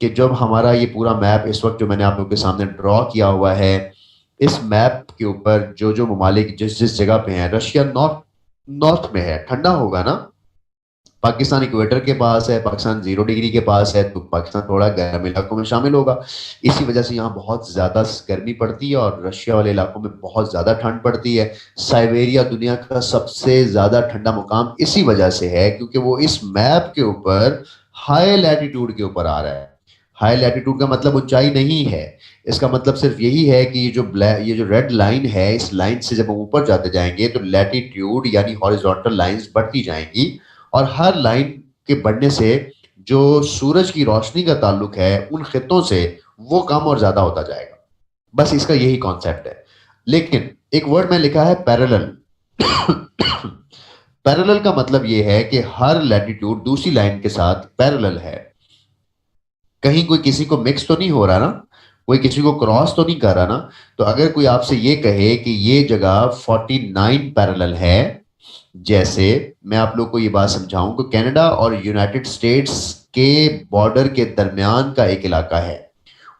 कि जब हमारा ये पूरा मैप इस वक्त जो मैंने आप लोग के सामने ड्रॉ किया हुआ है, इस मैप के ऊपर जो जो ममालिक जिस जिस जगह पे हैं, रशिया नॉर्थ नॉर्थ में है, ठंडा होगा ना। पाकिस्तान इक्वेटर के पास है, पाकिस्तान 0 डिग्री के पास है, तो पाकिस्तान थोड़ा गर्म इलाकों में शामिल होगा। इसी वजह से यहाँ बहुत ज्यादा गर्मी पड़ती है और रशिया वाले इलाकों में बहुत ज्यादा ठंड पड़ती है। साइबेरिया दुनिया का सबसे ज्यादा ठंडा मुकाम इसी वजह से है, क्योंकि वो इस मैप के ऊपर हाई लैटिट्यूड के ऊपर आ रहा है। हाई लैटिट्यूड का मतलब ऊंचाई नहीं है, इसका मतलब सिर्फ यही है कि ये जो रेड लाइन है, इस लाइन से जब हम ऊपर जाते जाएंगे तो लैटिट्यूड यानी हॉरिजॉन्टल लाइंस बढ़ती जाएंगी, और हर लाइन के बढ़ने से जो सूरज की रोशनी का ताल्लुक है उन खित्तों से, वो कम और ज्यादा होता जाएगा। बस इसका यही कॉन्सेप्ट है। लेकिन एक वर्ड में लिखा है पैरेलल। पैरेलल का मतलब ये है कि हर लैटिट्यूड दूसरी लाइन के साथ पैरेलल है। कहीं कोई किसी को मिक्स तो नहीं हो रहा ना, कोई किसी को क्रॉस तो नहीं कर रहा ना। तो अगर कोई आपसे ये कहे कि ये जगह 49 पैरेलल है, जैसे मैं आप लोग को ये बात समझाऊं कि कनाडा और यूनाइटेड स्टेट्स के बॉर्डर के दरमियान का एक इलाका है,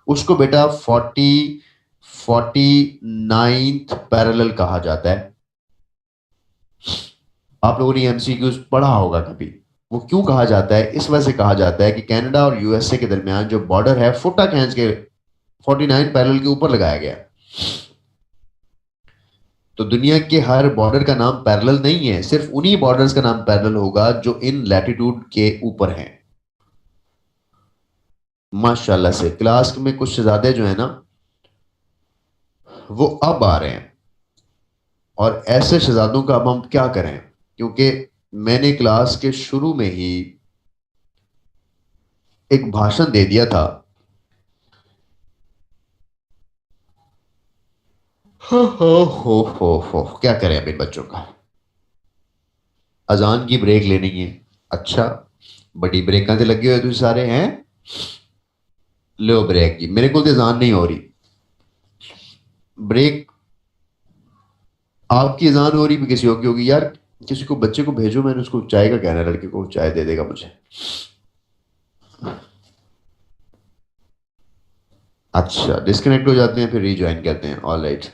उसको बेटा 49th पैरेलल कहा जाता है। आप लोगों ने एमसीक्यूज पढ़ा होगा कभी। वो क्यों कहा जाता है? इस वजह से कहा जाता है कि कनाडा और यूएसए के दरमियान जो बॉर्डर है फुटा खींच के 49 पैरेलल के ऊपर लगाया गया। तो दुनिया के हर बॉर्डर का नाम पैरेलल नहीं है, सिर्फ उन्हीं बॉर्डर्स का नाम पैरेलल होगा जो इन लैटिट्यूड के ऊपर हैं। माशाल्लाह से क्लास में कुछ शहजादे जो है ना वो अब आ रहे हैं, और ऐसे शहजादों का अब हम क्या करें, क्योंकि मैंने क्लास के शुरू में ही एक भाषण दे दिया था। हो क्या करें अब इन बच्चों का। अजान की ब्रेक लेनी है। अच्छा, बड़ी ब्रेक ते लगे हुए तुम सारे हैं। लो ब्रेक की, मेरे को तो अजान नहीं हो रही। ब्रेक आपकी अजान हो रही भी किसी और की होगी यार। किसी को बच्चे को भेजो, मैंने उसको चाय का कहना, लड़के को चाय दे देगा मुझे। अच्छा, डिस्कनेक्ट हो जाते हैं फिर रीज्वाइन करते हैं। ऑल राइट,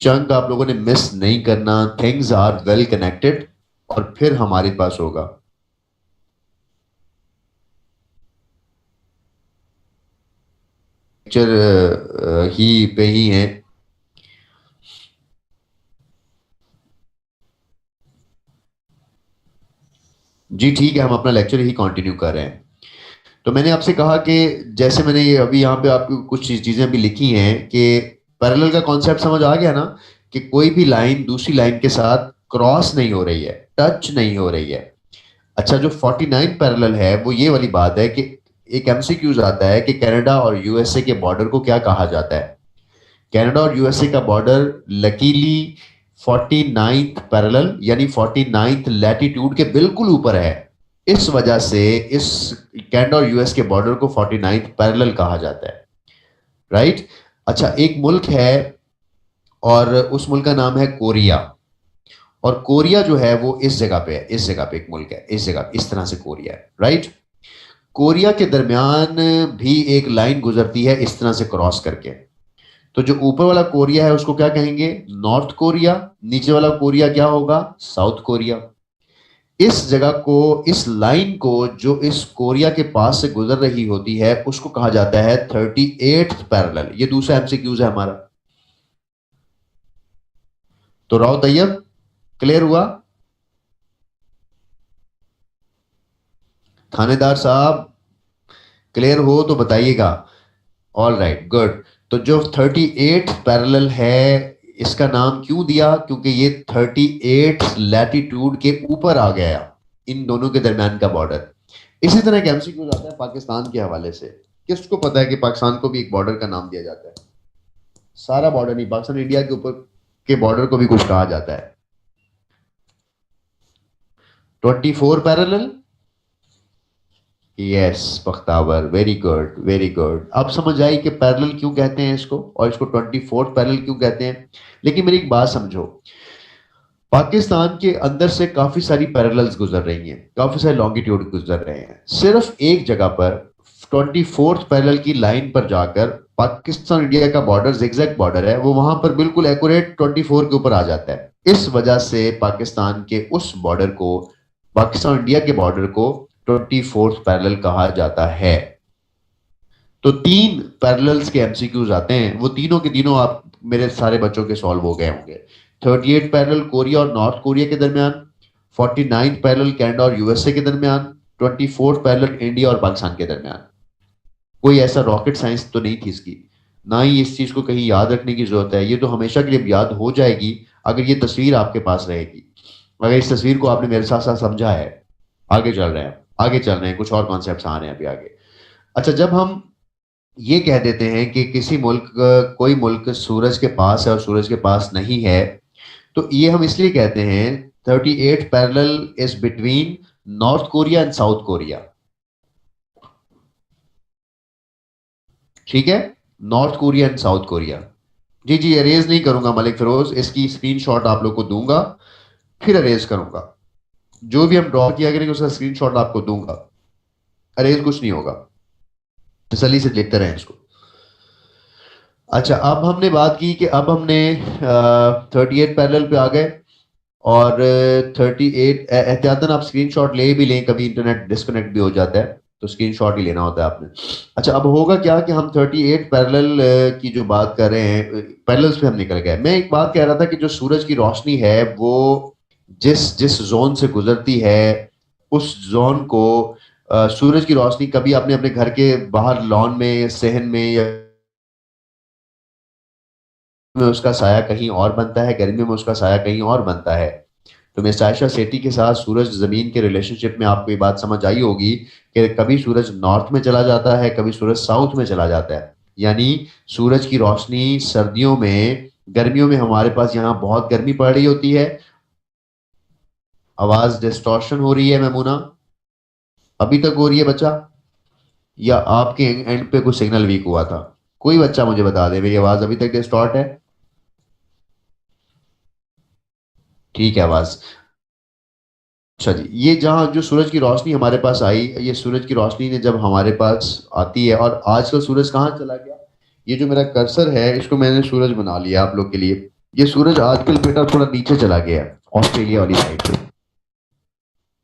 चंक आप लोगों ने मिस नहीं करना। थिंग्स आर वेल कनेक्टेड और फिर हमारे पास होगा। लेक्चर ही पे ही हैं। जी ठीक है, हम अपना लेक्चर ही कंटिन्यू कर रहे हैं। तो मैंने आपसे कहा कि जैसे मैंने ये अभी यहाँ पे आपको कुछ चीजें भी लिखी हैं कि पैरेलल का कॉन्सेप्ट समझ आ गया ना, कि कोई भी लाइन दूसरी लाइन के साथ क्रॉस नहीं हो रही है, टच नहीं हो रही है। अच्छा, जो 49 पैरेलल है वो ये वाली बात है कि एक एमसीक्यूज आता है कि कनाडा और यूएसए के बॉर्डर को क्या कहा जाता है। कनाडा और यूएसए का बॉर्डर लकीली 49th पैरेलल यानी 49th लैटिट्यूड के बिल्कुल ऊपर है। इस वजह से इस कनाडा और यूएस के बॉर्डर को 49th पैरेलल कहा जाता है। राइट। अच्छा, एक मुल्क है और उस मुल्क का नाम है कोरिया। और कोरिया जो है वो इस जगह पे है, इस जगह पे एक मुल्क है, इस जगह इस तरह से कोरिया है। राइट। कोरिया के दरमियान भी एक लाइन गुजरती है इस तरह से क्रॉस करके। तो जो ऊपर वाला कोरिया है उसको क्या कहेंगे? North Korea. नीचे वाला कोरिया क्या होगा? South Korea. इस जगह को, इस लाइन को जो इस कोरिया के पास से गुजर रही होती है उसको कहा जाता है 38th पैरेलल। ये दूसरा एमसीक्यूज है हमारा। तो राव तैयब, क्लियर हुआ? थानेदार साहब, क्लियर हो तो बताइएगा। All right, good. तो जो 38th पैरेलल है इसका नाम क्यों दिया? क्योंकि ये 38th लैटिट्यूड के ऊपर आ गया, इन दोनों के दरमियान का बॉर्डर। इसी तरह एक एमसीक्यू आता है पाकिस्तान के हवाले से। किसको पता है कि पाकिस्तान को भी एक बॉर्डर का नाम दिया जाता है? सारा बॉर्डर नहीं, पाकिस्तान इंडिया के ऊपर के बॉर्डर को भी कुछ कहा जाता है। 24 parallel. Yes Bakhtawar, very good very good. अब समझ आई कि पैरेलल क्यों कहते हैं इसको, और इसको 24th पैरेलल क्यों कहते हैं। लेकिन मेरी एक बात समझो, पाकिस्तान के अंदर से काफी सारी पैरेलल्स गुजर रही हैं, काफी सारे लॉन्गिट्यूड गुजर रहे हैं। सिर्फ एक जगह पर 24th पैरेलल की लाइन पर जाकर पाकिस्तान इंडिया का बॉर्डर जिगजैग बॉर्डर है, वो वहां पर बिल्कुल एक्यूरेट 24 के ऊपर आ जाता है। इस वजह से पाकिस्तान के उस बॉर्डर को, पाकिस्तान इंडिया के बॉर्डर को 24th पैरेलल कहा जाता है। तो 3 पैरेलल्स के एमसीक्यूज आते हैं, वो तीनों के तीनों आप मेरे सारे बच्चों के सॉल्व हो गए होंगे। 38 पैरेलल कोरिया और नॉर्थ कोरिया के दरमियान, 49 पैरेलल कनाडा और यूएसए के दरमियान, 24 पैरेलल इंडिया और पाकिस्तान के दरमियान। कोई ऐसा रॉकेट साइंस तो नहीं थी इसकी, ना ही इस चीज को कहीं याद रखने की जरूरत है। ये तो हमेशा के लिए याद हो जाएगी अगर ये तस्वीर आपके पास रहेगी, अगर इस तस्वीर को आपने मेरे साथ साथ समझा है। आगे चल रहे हैं, आगे चल रहे हैं, कुछ और कॉन्सेप्ट्स आ रहे हैं अभी आगे। अच्छा, जब हम ये कह देते हैं कि किसी मुल्क, कोई मुल्क सूरज के पास है और सूरज के पास नहीं है, तो ये हम इसलिए कहते हैं 38 parallel is between North Korea and South Korea. ठीक है, North Korea and South Korea. जी जी, अरेज नहीं करूंगा मलिक फिरोज, इसकी स्क्रीनशॉट आप लोग को दूंगा, फिर अरेज करूंगा। जो भी हम ड्रॉ किया करेंगे उसका स्क्रीनशॉट आपको दूंगा, अरेज कुछ नहीं होगा, तसल्ली से लिखते रहें इसको। अच्छा, अब हमने बात की कि अब हमने 38 पैरेलल पे आ गए, और 38 एहतियातन आप स्क्रीनशॉट ले भी लें, कभी इंटरनेट डिस्कनेक्ट भी हो जाता है तो स्क्रीनशॉट ही लेना होता है आपने। अच्छा, अब होगा क्या कि हम 38 पैरेलल की जो बात कर रहे हैं, पैरेलल्स पे हम निकल गए। मैं एक बात कह रहा था कि जो सूरज की रोशनी है वो जिस जिस जोन से गुजरती है, उस जोन को सूरज की रोशनी कभी आपने अपने घर के बाहर लॉन में, सहन में, या में उसका साया कहीं और बनता है, गर्मी में उसका साया कहीं और बनता है। तो मिस आयशा सेठी के साथ सूरज जमीन के रिलेशनशिप में आपको ये बात समझ आई होगी कि कभी सूरज नॉर्थ में चला जाता है, कभी सूरज साउथ में चला जाता है। यानी सूरज की रोशनी सर्दियों में, गर्मियों में हमारे पास यहाँ बहुत गर्मी पड़ रही होती है। आवाज डिस्टॉर्शन हो रही है मैमूना? अभी तक हो रही है बच्चा, या आपके एंड पे कुछ सिग्नल वीक हुआ था? कोई बच्चा मुझे बता दे, मेरी आवाज अभी तक डिस्टॉर्ट है? ठीक है आवाज। अच्छा जी, ये जहाँ जो सूरज की रोशनी हमारे पास आई, ये सूरज की रोशनी ने जब हमारे पास आती है, और आजकल सूरज कहाँ चला गया? ये जो मेरा कर्सर है इसको मैंने सूरज बना लिया आप लोग के लिए। ये सूरज आजकल बेटा थोड़ा नीचे चला गया है, ऑस्ट्रेलिया वाली साइड पे।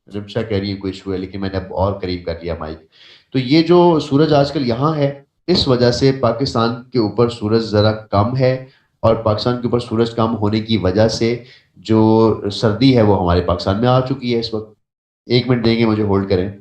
रिमशा कह रही है कोई इशू है, लेकिन मैंने अब और करीब कर लिया माइक। तो ये जो सूरज आजकल यहाँ है, इस वजह से पाकिस्तान के ऊपर सूरज जरा कम है, और पाकिस्तान के ऊपर सूरज कम होने की वजह से जो सर्दी है वो हमारे पाकिस्तान में आ चुकी है इस वक्त। 1 मिनट देंगे मुझे, होल्ड करें।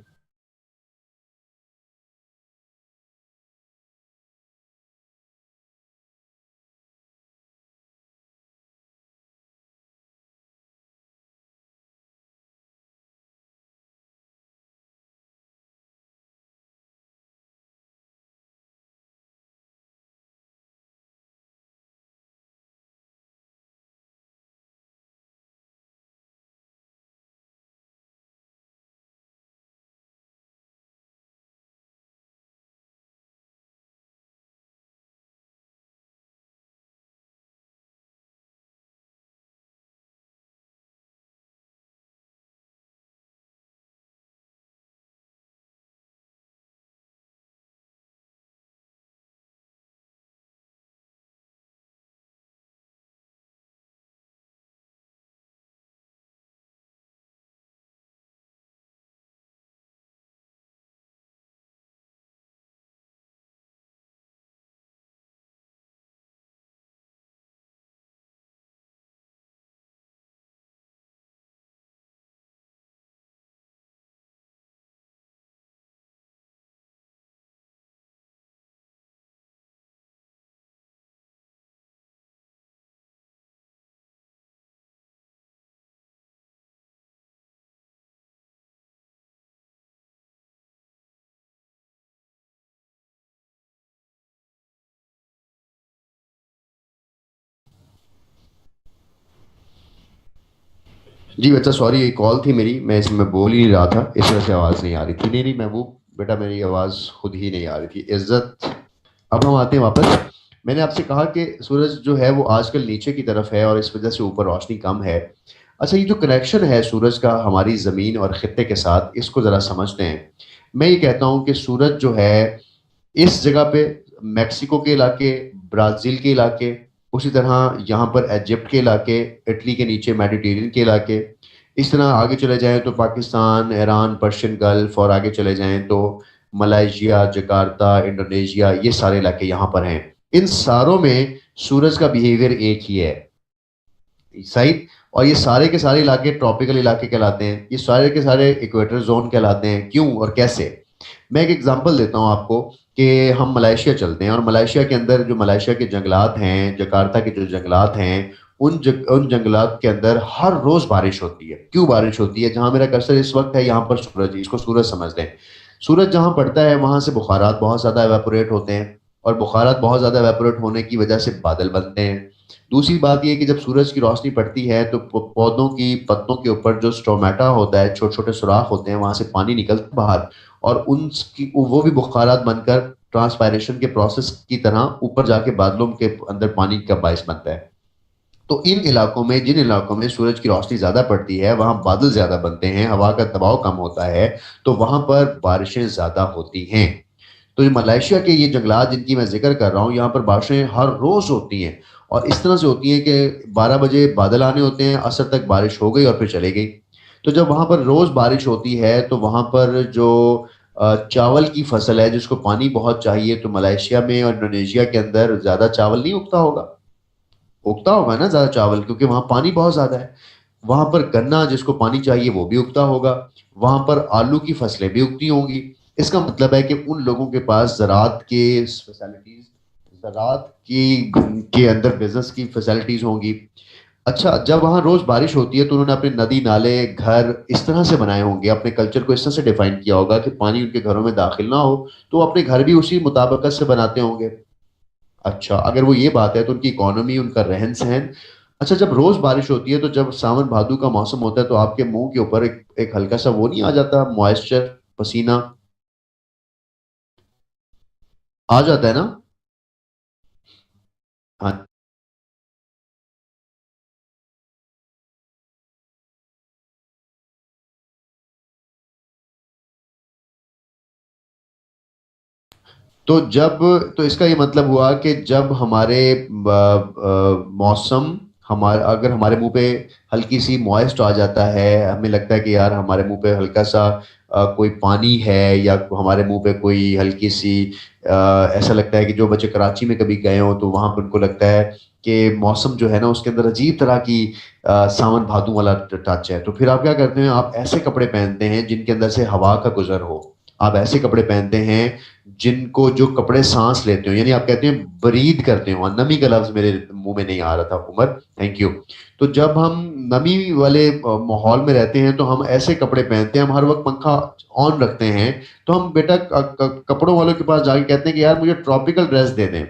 जी बच्चा सॉरी, ये कॉल थी मेरी, मैं इसमें बोल ही नहीं रहा था, इस वजह से आवाज़ नहीं आ रही थी। नहीं नहीं महबूब बेटा, मेरी आवाज़ खुद ही नहीं आ रही थी। इज्जत, अब हम आते हैं वापस। मैंने आपसे कहा कि सूरज जो है वो आजकल नीचे की तरफ है, और इस वजह से ऊपर रोशनी कम है। अच्छा, ये जो कनेक्शन है सूरज का हमारी ज़मीन और ख़ित्ते के साथ, इसको ज़रा समझते हैं। मैं ये कहता हूँ कि सूरज जो है इस जगह पे, मैक्सिको के इलाके, ब्राज़ील के इलाके, उसी तरह यहाँ पर इजिप्ट के इलाके, इटली के नीचे मेडिटेरियन के इलाके, इस तरह आगे चले जाएं तो पाकिस्तान, ईरान, पर्शियन गल्फ, और आगे चले जाएं तो मलाइशिया, जकार्ता, इंडोनेशिया, ये सारे इलाके यहाँ पर हैं। इन सारों में सूरज का बिहेवियर एक ही है, सही। और ये सारे के सारे इलाके ट्रॉपिकल इलाके कहलाते हैं, ये सारे के सारे इक्वेटर जोन कहलाते हैं। क्यों और कैसे? मैं एक एग्जांपल देता हूँ आपको कि हम मलेशिया चलते हैं, और मलेशिया के अंदर जो मलेशिया के जंगलात हैं, जकार्ता के जो जंगलात हैं, उन जंगलात के अंदर हर रोज बारिश होती है। क्यों बारिश होती है? जहां मेरा कर्सर इस वक्त है यहाँ पर सूरज, इसको सूरज समझ लें। सूरज जहां पड़ता है वहां से बुखारात बहुत ज्यादा एवेपोरेट होते हैं, और बुखारात बहुत ज्यादा एवेपोरेट होने की वजह से बादल बनते हैं। दूसरी बात यह कि जब सूरज की रोशनी पड़ती है तो पौधों की पत्तों के ऊपर जो स्टोमेटा होता है, छोटे छोटे सुराख होते हैं, वहां से पानी निकलता है बाहर, और उनकी वो भी बुखारात बनकर ट्रांसपायरेशन के प्रोसेस की तरह ऊपर जाके बादलों के अंदर पानी का बायस बनता है। तो इन इलाकों में, जिन इलाकों में सूरज की रोशनी ज्यादा पड़ती है, वहां बादल ज्यादा बनते हैं, हवा का दबाव कम होता है, तो वहां पर बारिशें ज्यादा होती हैं। तो ये मलेशिया के ये जंगलात जिनकी मैं जिक्र कर रहा हूँ, यहाँ पर बारिशें हर रोज होती हैं, और इस तरह से होती हैं कि 12 बजे बादल आने होते हैं, असर तक बारिश हो गई और फिर चले गई। तो जब वहां पर रोज बारिश होती है तो वहां पर जो चावल की फसल है जिसको पानी बहुत चाहिए, तो मलेशिया में और इंडोनेशिया के अंदर ज्यादा चावल नहीं उगता होगा। उगता होगा ना ज्यादा चावल, क्योंकि वहां पानी बहुत ज्यादा है। वहां पर गन्ना जिसको पानी चाहिए वो भी उगता होगा। वहां पर आलू की फसलें भी उगती होंगी। इसका मतलब है कि उन लोगों के पास ज़राअत के फैसिलिटीज, ज़राअत की के अंदर बिजनेस की फैसिलिटीज होंगी। अच्छा, जब वहां रोज बारिश होती है तो उन्होंने अपने नदी नाले घर इस तरह से बनाए होंगे, अपने कल्चर को इस तरह से डिफाइन किया होगा कि पानी उनके घरों में दाखिल ना हो, तो वो अपने घर भी उसी मुताबिकत से बनाते होंगे। अच्छा, अगर वो ये बात है तो उनकी इकोनॉमी, उनका रहन सहन। अच्छा, जब रोज बारिश होती है तो जब सावन भादो का मौसम होता है तो आपके मुंह के ऊपर एक हल्का सा वो नहीं आ जाता, मॉइस्चर, पसीना आ जाता है ना। हाँ। जब तो इसका ये मतलब हुआ कि जब हमारे मौसम, हमारे अगर हमारे मुंह पे हल्की सी मॉइस्ट आ जाता है, हमें लगता है कि यार हमारे मुंह पे हल्का सा कोई पानी है, या हमारे मुंह पे कोई हल्की सी ऐसा लगता है कि जो बच्चे कराची में कभी गए हो तो वहां पर उनको लगता है कि मौसम जो है ना उसके अंदर अजीब तरह की सावन भादों वाला टच है, तो फिर आप क्या करते हैं, आप ऐसे कपड़े पहनते हैं जिनके अंदर से हवा का गुजर हो। आप ऐसे कपड़े पहनते हैं जिनको, जो कपड़े सांस लेते हो, यानी आप कहते हैं ब्रीद करते हो। नमी का लफ्ज मेरे मुंह में नहीं आ रहा था उमर, थैंक यू। तो जब हम नमी वाले माहौल में रहते हैं तो हम ऐसे कपड़े पहनते हैं, हम हर वक्त पंखा ऑन रखते हैं, तो हम बेटा कपड़ों वालों के पास जाके कहते हैं कि यार मुझे ट्रॉपिकल ड्रेस दे दें,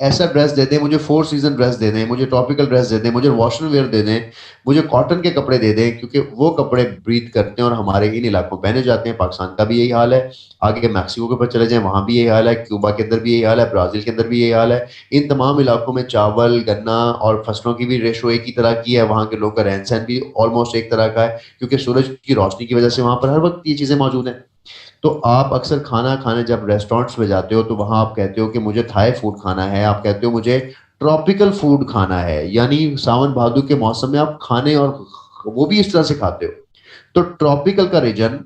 ऐसा ड्रेस दे दें, मुझे 4 सीजन ड्रेस दे दें, मुझे ट्रॉपिकल ड्रेस दे दें, मुझे वॉशन वेयर दे दें, मुझे कॉटन के कपड़े दे दें, क्योंकि वो कपड़े ब्रीथ करते हैं और हमारे इन इलाकों में पहने जाते हैं। पाकिस्तान का भी यही हाल है, आगे मैक्सिको के ऊपर चले जाएं वहां भी यही हाल है, क्यूबा के अंदर भी यही हाल है, ब्राजील के अंदर भी यही हाल है। इन तमाम इलाकों में चावल, गन्ना और फसलों की भी रेशो एक ही तरह की है, वहां के लोगों का रहन सहन भी ऑलमोस्ट एक तरह का है, क्योंकि सूरज की रोशनी की वजह से वहां पर हर वक्त ये चीजें मौजूद हैं। तो आप अक्सर खाना खाने जब रेस्टोरेंट्स में जाते हो तो वहां आप कहते हो कि मुझे थाई फूड खाना है, आप कहते हो मुझे ट्रॉपिकल फूड खाना है, यानी सावन भादो के मौसम में आप खाने और वो भी इस तरह से खाते हो। तो ट्रॉपिकल का रीजन,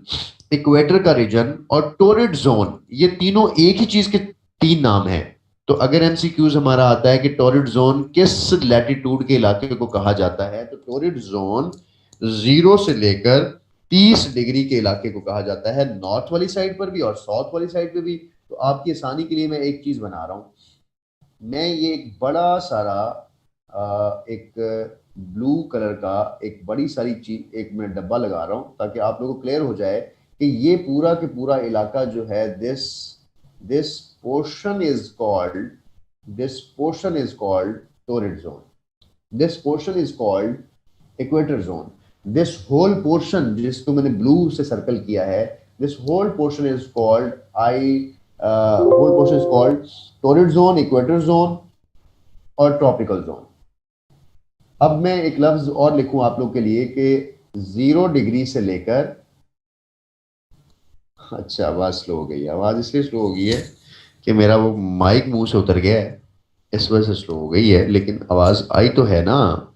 इक्वेटर का रीजन और टोरिड जोन, ये तीनों एक ही चीज के तीन नाम हैं। तो अगर एमसीक्यूज हमारा आता है कि टोरिड जोन किस लैटिट्यूड के इलाके को कहा जाता है, तो टोरिड जोन 0 से लेकर 30 डिग्री के इलाके को कहा जाता है, नॉर्थ वाली साइड पर भी और साउथ वाली साइड पे भी। तो आपकी आसानी के लिए मैं एक चीज बना रहा हूँ, मैं ये एक बड़ा सारा एक ब्लू कलर का एक बड़ी सारी चीज एक मैं डब्बा लगा रहा हूँ ताकि आप लोगों को क्लियर हो जाए कि ये पूरा के पूरा इलाका जो है, this portion is called, this portion is called torrid zone, this portion is called equator zone, this whole portion जिसको मैंने ब्लू से सर्कल किया है, this whole portion is called whole portion is called torrid zone, equator zone और tropical zone. अब मैं एक लफ्ज और लिखूं आप लोग के लिए कि 0 डिग्री से लेकर, अच्छा आवाज स्लो हो गई, आवाज इसलिए स्लो हो गई है कि मेरा वो माइक मुंह से उतर गया है, इस वजह से स्लो हो गई है, लेकिन आवाज आई तो है ना,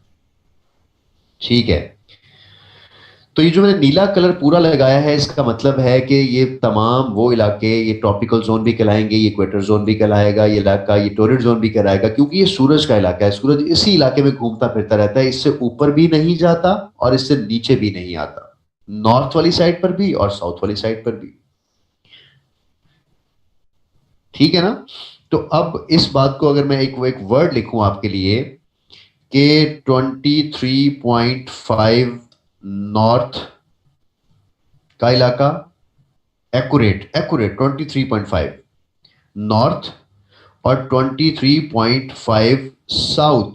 ठीक है। तो ये जो मैंने नीला कलर पूरा लगाया है, इसका मतलब है कि ये तमाम वो इलाके, ये ट्रॉपिकल जोन भी कहलाएंगे, ये इक्वेटर जोन भी कहलाएगा, ये इलाका ये टोरिड जोन भी कहलाएगा, क्योंकि ये सूरज का इलाका है। सूरज इसी इलाके में घूमता फिरता रहता है, इससे ऊपर भी नहीं जाता और इससे नीचे भी नहीं आता, नॉर्थ वाली साइड पर भी और साउथ वाली साइड पर भी। ठीक है ना। तो अब इस बात को अगर मैं एक वर्ड लिखूं आपके लिए कि 23.5 नॉर्थ का इलाका, एक्यूरेट एक्यूरेट 23.5 नॉर्थ और 23.5 साउथ।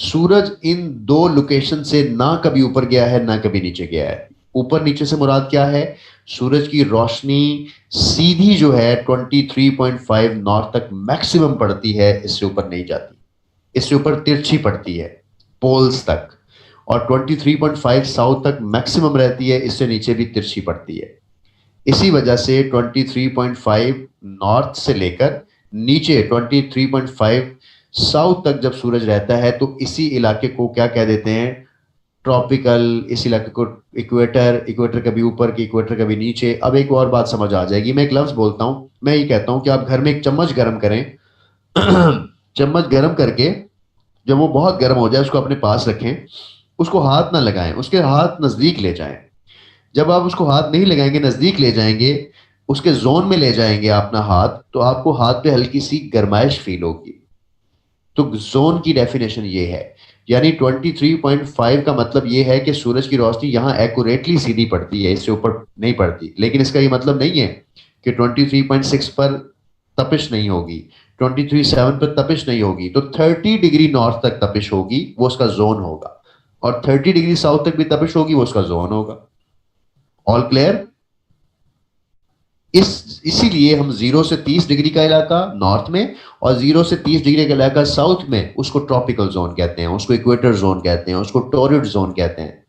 सूरज इन दो लोकेशन से ना कभी ऊपर गया है ना कभी नीचे गया है, ऊपर नीचे से मुराद क्या है? सूरज की रोशनी सीधी जो है 23.5 नॉर्थ तक मैक्सिमम पड़ती है, इससे ऊपर नहीं जाती, इससे ऊपर तिरछी पड़ती है पोल्स तक, और 23.5 साउथ तक मैक्सिमम रहती है, इससे नीचे भी तिरछी पड़ती है। इसी वजह से 23.5 नॉर्थ से लेकर नीचे 23.5 साउथ तक जब सूरज रहता है तो इसी इलाके को क्या कह देते हैं? ट्रॉपिकल। इस इलाके को इक्वेटर, इक्वेटर कभी ऊपर की, इक्वेटर कभी नीचे। अब एक और बात समझ आ जाएगी, मैं एक लफ्ज बोलता हूं, मैं ये कहता हूं कि आप घर में एक चम्मच गर्म करें चम्मच गर्म करके जब वो बहुत गर्म हो जाए उसको अपने पास रखें, उसको हाथ ना लगाएं, उसके हाथ नजदीक ले जाएं। जब आप उसको हाथ नहीं लगाएंगे, नजदीक ले जाएंगे, उसके जोन में ले जाएंगे अपना हाथ, तो आपको हाथ पे हल्की सी गर्माइश फील होगी। तो जोन की डेफिनेशन ये है, यानी 23.5 का मतलब ये है कि सूरज की रोशनी यहां एक्यूरेटली सीधी पड़ती है, इससे ऊपर नहीं पड़ती। लेकिन इसका ये मतलब नहीं है कि 23.6 पर तपिश नहीं होगी, 23.7 पर तपिश नहीं होगी, तो 30 डिग्री नॉर्थ तक तपिश होगी, वो उसका जोन होगा, और 30 डिग्री साउथ तक भी तपिश होगी, वो उसका जोन होगा। All clear? इसीलिए हम 0 से 30 डिग्री का इलाका नॉर्थ में और 0 से 30 डिग्री का इलाका साउथ में, उसको ट्रॉपिकल जोन कहते हैं, उसको इक्वेटर जोन कहते हैं, उसको टोरिड जोन कहते हैं।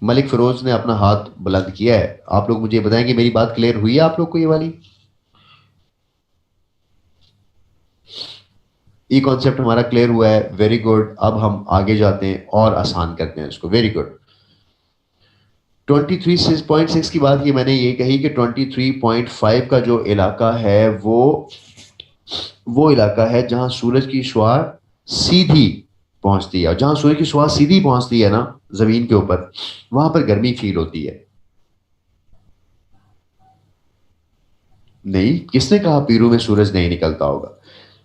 मलिक फिरोज ने अपना हाथ बुलंद किया है, आप लोग मुझे बताएंगे मेरी बात क्लियर हुई है आप लोग को? ये वाली ये कॉन्सेप्ट हमारा क्लियर हुआ है? Very good. अब हम आगे जाते हैं और आसान करते हैं इसको। Very good. 23.6 की बात की मैंने ये कही कि 23.5 का जो इलाका है वो इलाका है जहां सूरज की शुआ सीधी पहुंचती है, और जहां सूरज की शुआ सीधी पहुंचती है ना जमीन के ऊपर, वहां पर गर्मी फील होती है। नहीं, किसने कहा पीरू में सूरज नहीं निकलता होगा?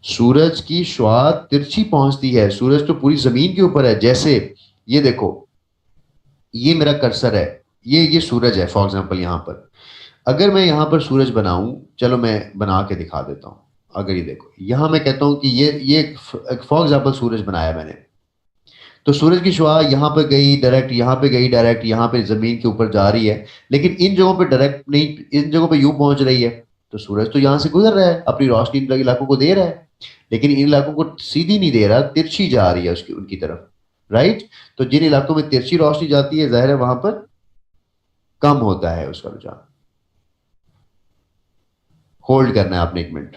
सूरज की शुआ तिरछी पहुंचती है, सूरज तो पूरी जमीन के ऊपर है। जैसे ये देखो, ये मेरा कर्सर है, ये सूरज है फॉर एग्जांपल। यहां पर अगर मैं यहां पर सूरज बनाऊं, चलो मैं बना के दिखा देता हूं। अगर ये देखो, यहां मैं कहता हूं कि ये फॉर एग्जांपल सूरज बनाया मैंने, तो सूरज की शुआ यहां पे गई डायरेक्ट, यहां पे गई डायरेक्ट, यहां पे जमीन के ऊपर जा रही है, लेकिन इन जगहों पे डायरेक्ट नहीं, इन जगहों पे यूं पहुंच रही है। तो सूरज तो यहां से गुजर रहा है, अपनी रोशनी इन इलाकों को दे रहा है, लेकिन इन इलाकों को सीधी नहीं दे रहा, तिरछी जा रही है उसकी, उनकी तरफ। राइट? तो जिन इलाकों में तिरछी रोशनी जाती है, जाहिर है वहां पर कम होता है उसका रुझान। होल्ड करना है आपने 1 मिनट।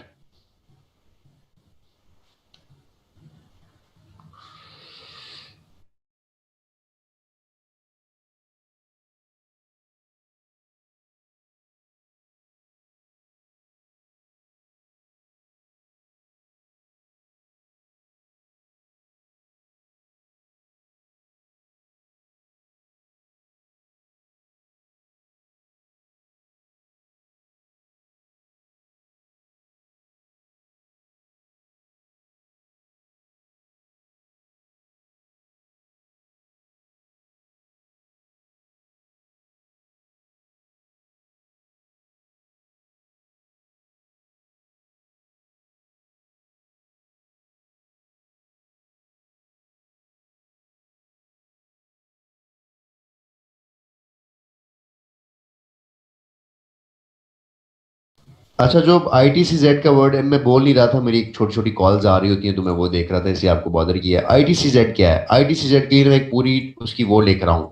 अच्छा, जो ITCZ का वर्ड है, मैं बोल नहीं रहा था, मेरी छोटी छोटी कॉल्स आ रही होती हैं तो मैं वो देख रहा था, इसलिए आपको बॉदर किया। ITCZ क्या है? ITCZ के लिए मैं एक पूरी उसकी वो लिख रहा हूँ।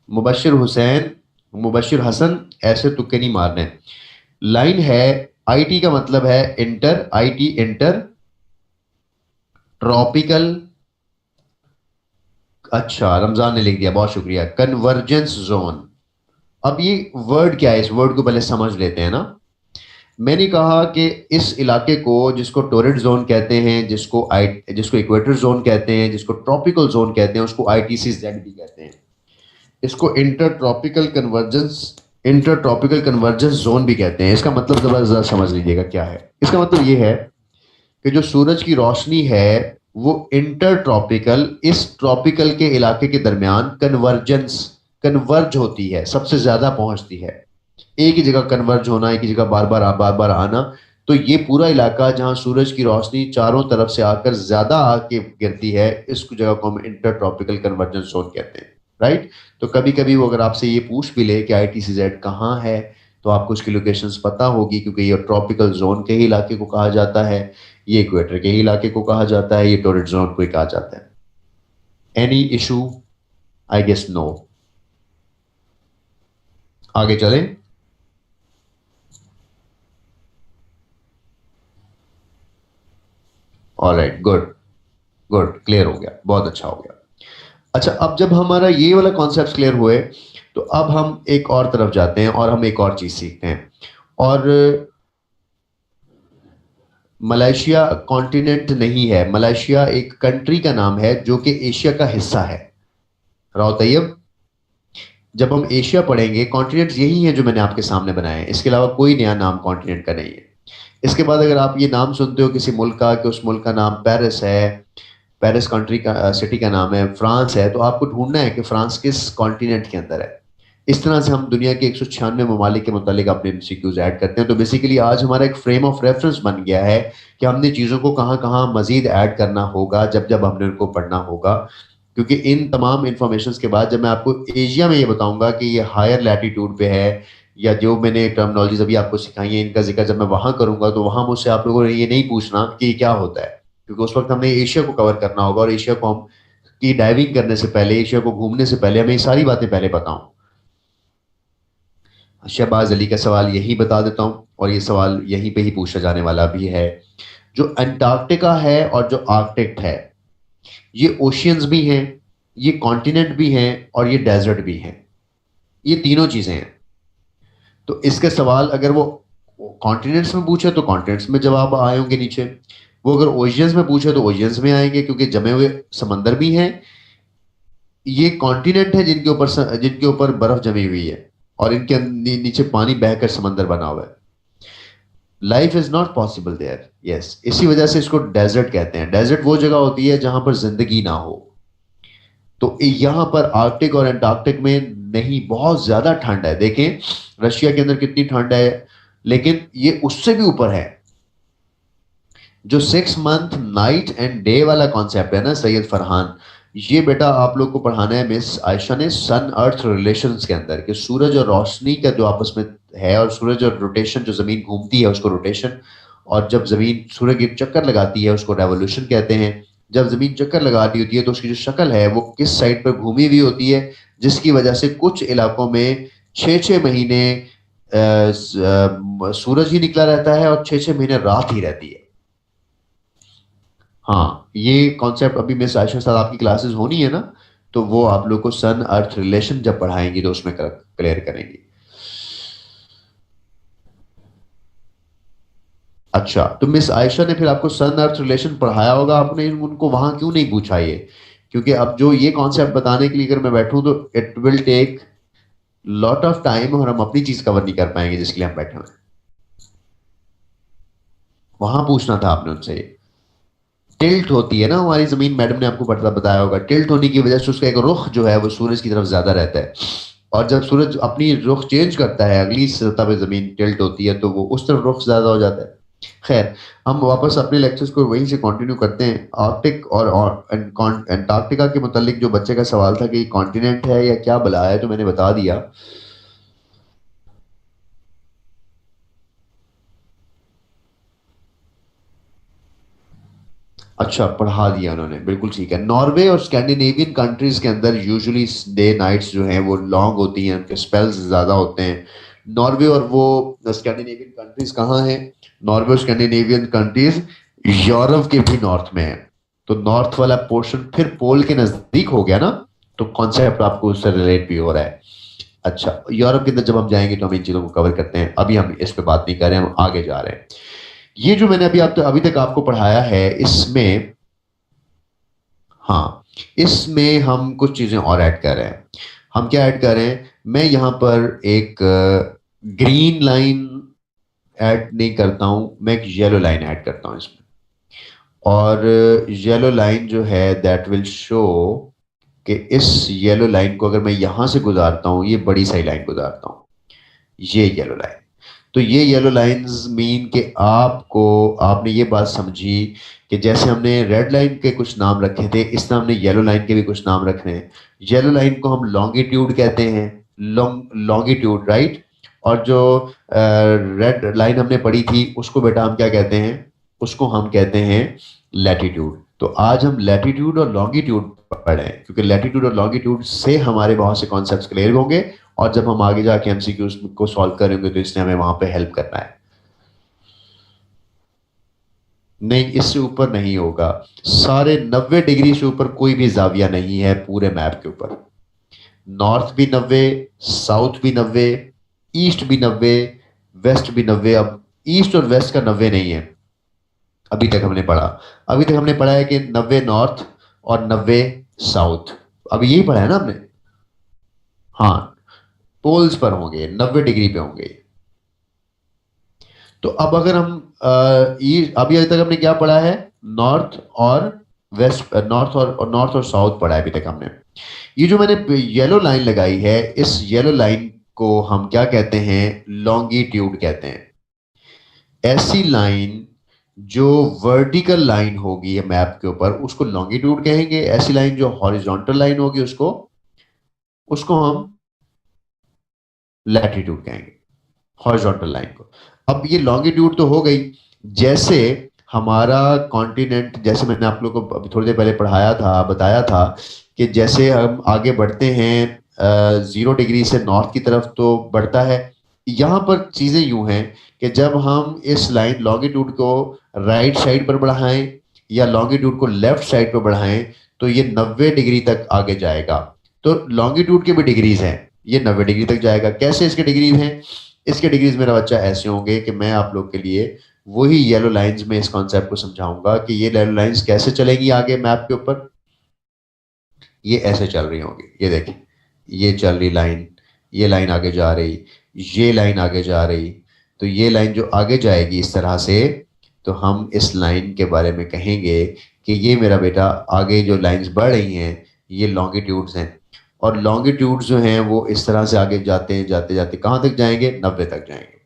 मुबशिर हुसैन, मुबशिर हसन, ऐसे तुक्के नहीं मारने। लाइन है, IT का मतलब है इंटर, IT इंटर ट्रॉपिकल। अच्छा, रमजान ने लिख दिया, बहुत शुक्रिया। Convergence zone. अब ये वर्ड क्या है, इस वर्ड को पहले समझ लेते हैं ना। मैंने कहा कि इस इलाके को, जिसको टोरिड जोन कहते हैं, जिसको इक्वेटर जोन कहते हैं, जिसको ट्रॉपिकल जोन कहते हैं, उसको ITCZ भी कहते हैं। इसको इंटर ट्रॉपिकल कन्वर्जेंस जोन भी कहते हैं। इसका मतलब जरा समझ लीजिएगा क्या है। इसका मतलब ये है कि जो सूरज की रोशनी है वो इंटर ट्रॉपिकल, इस ट्रॉपिकल के इलाके के दरमियान कन्वर्ज होती है, सबसे ज्यादा पहुंचती है। एक ही जगह कन्वर्ज होना, एक ही जगह बार बार आना, तो ये पूरा इलाका जहां सूरज की रोशनी चारों तरफ से आकर ज्यादा आके गिरती है, इस जगह को हम इंटर ट्रॉपिकल कन्वर्जेंस जोन कहते हैं, राइट। तो कभी कभी वो अगर आपसे ये पूछ भी ले कि ITCZ कहाँ है, तो आपको उसकी लोकेशंस पता होगी, क्योंकि ये ट्रॉपिकल जोन के ही इलाके को कहा जाता है, ये इक्वेटर के ही इलाके को कहा जाता है, ये टोरिड जोन को ही कहा जाता है। Any issue? I guess no. आगे चलें। ऑलराइट, गुड गुड, क्लियर हो गया, बहुत अच्छा हो गया। अच्छा, अब जब हमारा ये वाला कॉन्सेप्ट क्लियर हुए, तो अब हम एक और तरफ जाते हैं और हम एक और चीज सीखते हैं। और मलेशिया कॉन्टिनेंट नहीं है, मलेशिया एक कंट्री का नाम है जो कि एशिया का हिस्सा है। राव तैयब, जब हम एशिया पढ़ेंगे, कॉन्टिनेंट्स यही है जो मैंने आपके सामने बनाए हैं, इसके अलावा कोई नया नाम कॉन्टिनेंट का नहीं है। इसके बाद अगर आप ये नाम सुनते हो किसी मुल्क का कि उस मुल्क का नाम पेरिस है, पेरिस कंट्री का सिटी का नाम है, फ्रांस है, तो आपको ढूंढना है कि फ्रांस किस कॉन्टिनेंट के अंदर है। इस तरह से हम दुनिया के 196 ममालिक के मुतालिक अपने एमसीक्यूज ऐड करते हैं। तो बेसिकली आज हमारा एक फ्रेम ऑफ रेफरेंस बन गया है कि हमने चीज़ों को कहाँ कहाँ मजीद ऐड करना होगा जब जब हमने उनको पढ़ना होगा। क्योंकि इन तमाम इंफॉर्मेशन के बाद जब मैं आपको एशिया में ये बताऊंगा कि ये हायर लैटिट्यूड पे है, या जो मैंने टर्मिनोलॉजीज अभी आपको सिखाई है इनका जिक्र जब मैं वहां करूंगा, तो वहां मुझसे आप लोगों ने ये नहीं पूछना कि ये क्या होता है, क्योंकि उस वक्त हमने एशिया को कवर करना होगा, और एशिया को हम की डाइविंग करने से पहले, एशिया को घूमने से पहले हमें ये सारी बातें पहले पता हों। शहबाज अली का सवाल यही बता देता हूं, और ये सवाल यहीं पे ही पूछा जाने वाला भी है। जो अंटार्कटिका है और जो आर्कटिक है, ये ओशियंस भी हैं, ये कॉन्टिनेंट भी हैं, और ये डेजर्ट भी हैं। ये तीनों चीजें हैं। तो इसके सवाल अगर वो कॉन्टिनेंट्स में पूछे तो कॉन्टिनेंट्स में जवाब आए होंगे नीचे, वो अगर ओशियंस में पूछे तो ओशियंस में आएंगे, क्योंकि जमे हुए समंदर भी हैं। ये कॉन्टिनेंट है जिनके ऊपर बर्फ जमी हुई है, और इनके नीचे पानी बहकर समंदर बना हुआ है। Life is not possible there, yes, इसी वजह से इसको डेजर्ट कहते हैं। डेजर्ट वो जगह होती है जहां पर जिंदगी ना हो। तो यहां पर आर्कटिक और अंटार्कटिक में नहीं, बहुत ज्यादा ठंड है। देखें रशिया के अंदर कितनी ठंड है, लेकिन ये उससे भी ऊपर है। जो 6 मंथ नाइट एंड डे वाला कॉन्सेप्ट है ना सैयद फरहान, ये बेटा आप लोग को पढ़ाना है मिस आयशा ने सन अर्थ रिलेशंस के अंदर, कि सूरज और रोशनी का जो आपस में है, और सूरज और रोटेशन, जो जमीन घूमती है उसको रोटेशन, और जब जमीन सूरज की चक्कर लगाती है उसको रेवोल्यूशन कहते हैं। जब जमीन चक्कर लगा रही होती है तो उसकी जो शक्ल है वो किस साइड पर घूमी हुई होती है, जिसकी वजह से कुछ इलाकों में 6-6 महीने सूरज ही निकला रहता है और 6-6 महीने रात ही रहती है। हाँ, ये कॉन्सेप्ट अभी मिस आयशा साहब आपकी क्लासेस होनी है ना, तो वो आप लोग को सन अर्थ रिलेशन जब पढ़ाएंगी तो उसमें क्लियर करेंगी। अच्छा, तो मिस आयशा ने फिर आपको सन अर्थ रिलेशन पढ़ाया होगा, आपने उनको वहां क्यों नहीं पूछा ये? क्योंकि अब जो ये कॉन्सेप्ट बताने के लिए अगर मैं बैठूं तो it will take lot of time, और हम अपनी चीज कवर नहीं कर पाएंगे जिसके लिए हम बैठे हुए हैं। वहां पूछना था आपने उनसे। टिल्ट होती है ना हमारी जमीन, मैडम ने आपको पता बताया होगा, टिल्ट होने की वजह से उसका एक रुख जो है वो सूरज की तरफ ज्यादा रहता है, और जब सूरज अपनी रुख चेंज करता है, अगली सतह पे जमीन टिल्ट होती है, तो वो उस तरफ रुख ज्यादा हो जाता है। खैर, हम वापस अपने लेक्चर्स को वहीं से कंटिन्यू करते हैं। आर्कटिक और अंटार्कटिका के मुतालिक जो बच्चे का सवाल था कि कॉन्टिनेंट है या क्या बला है, तो मैंने बता दिया। अच्छा, पढ़ा दिया उन्होंने, बिल्कुल ठीक है। नॉर्वे और स्कैंडिनेवियन कंट्रीज के अंदर यूजुअली डे नाइट्स जो हैं वो लॉन्ग होती हैं, उनके स्पेल्स ज़्यादा होते हैं। नॉर्वे और वो स्कैंडिनेवियन कंट्रीज कहाँ हैं? नॉर्वे और स्कैंडिनेवियन कंट्रीज यूरोप के भी नॉर्थ में है। तो नॉर्थ वाला पोर्शन फिर पोल के नज़दीक हो गया ना, तो कॉन्सेप्ट आपको उससे रिलेट भी हो रहा है। अच्छा, यूरोप के अंदर जब हम जाएंगे तो हम इन चीज़ों को कवर करते हैं, अभी हम इस पर बात नहीं कर रहे हैं, हम आगे जा रहे हैं। ये जो मैंने अभी तक आपको पढ़ाया है, इसमें, हाँ, इसमें हम कुछ चीजें और ऐड कर रहे हैं। हम क्या ऐड कर रहे हैं? मैं यहां पर एक ग्रीन लाइन ऐड नहीं करता हूं, मैं एक येलो लाइन ऐड करता हूं इसमें। और येलो लाइन जो है दैट विल शो कि इस येलो लाइन को अगर मैं यहां से गुजारता हूं, ये बड़ी सही लाइन गुजारता हूं, ये येलो लाइन, तो ये येलो लाइंस मीन कि आपने ये बात समझी कि जैसे हमने रेड लाइन के कुछ नाम रखे थे, इस तरह हमने येलो लाइन के भी कुछ नाम रखने हैं। येलो लाइन को हम लॉन्गिट्यूड कहते हैं, लॉन्गिट्यूड, राइट। और जो रेड लाइन हमने पढ़ी थी उसको बेटा हम क्या कहते हैं, उसको हम कहते हैं लैटिट्यूड। तो आज हम लैटिट्यूड और लॉन्गिट्यूड पढ़ें, क्योंकि लैटिट्यूड और लॉन्गिट्यूड से हमारे बहुत से कॉन्सेप्ट्स क्लियर होंगे, और जब हम आगे जाके एमसीक्यूज को सॉल्व करेंगे तो इसने हमें वहां पे हेल्प करना है। नहीं, इससे ऊपर नहीं होगा। सारे 90 डिग्री से ऊपर कोई भी जाविया नहीं है पूरे मैप के ऊपर। नॉर्थ भी 90, साउथ भी 90, ईस्ट भी 90, वेस्ट भी 90। अब ईस्ट और वेस्ट का 90 नहीं है, अभी तक हमने पढ़ा। अभी तक हमने पढ़ा है कि 90 नॉर्थ और 90 साउथ, अभी यही पढ़ा है ना हमने। हाँ, पोल्स पर होंगे, 90 डिग्री पे होंगे। तो अब अगर हम अभी तक हमने क्या पढ़ा है, नॉर्थ और वेस्ट, नॉर्थ और साउथ पढ़ा है अभी तक हमने। ये जो मैंने येलो लाइन लगाई है, इस येलो लाइन को हम क्या कहते हैं, लॉन्गिट्यूड कहते हैं। ऐसी लाइन जो वर्टिकल लाइन होगी मैप के ऊपर उसको लॉन्गिट्यूड कहेंगे। ऐसी लाइन जो हॉरिजॉन्टल लाइन होगी उसको उसको हम लैटिट्यूड कहेंगे, हॉरिजॉन्टल लाइन को। अब ये लॉन्गिट्यूड तो हो गई। जैसे हमारा कॉन्टिनेंट, जैसे मैंने आप लोगों को अभी थोड़ी देर पहले पढ़ाया था, बताया था कि जैसे हम आगे बढ़ते हैं 0 डिग्री से नॉर्थ की तरफ तो बढ़ता है। यहां पर चीजें यूं हैं कि जब हम इस लाइन लॉन्गिट्यूड को राइट साइड पर बढ़ाएं या लॉन्गिट्यूड को लेफ्ट साइड पर बढ़ाएं तो ये 90 डिग्री तक आगे जाएगा। तो लॉन्गिट्यूड के भी डिग्रीज हैं, ये 90 डिग्री तक जाएगा। कैसे इसके डिग्रीज हैं? इसके डिग्रीज मेरा बच्चा ऐसे होंगे कि मैं आप लोग के लिए वही येलो लाइंस में इस कॉन्सेप्ट को समझाऊंगा कि ये येलो लाइंस कैसे चलेगी आगे मैप के ऊपर। ये ऐसे चल रही होंगी, ये देखें, ये चल रही लाइन, ये लाइन आगे जा रही, ये लाइन आगे जा रही। तो ये लाइन जो आगे जाएगी इस तरह से, तो हम इस लाइन के बारे में कहेंगे कि ये मेरा बेटा आगे जो लाइंस बढ़ रही हैं ये लॉन्गिट्यूड्स हैं। और लॉन्गिट्यूड्स जो हैं वो इस तरह से आगे जाते हैं, जाते जाते कहां तक जाएंगे, 90 तक जाएंगे।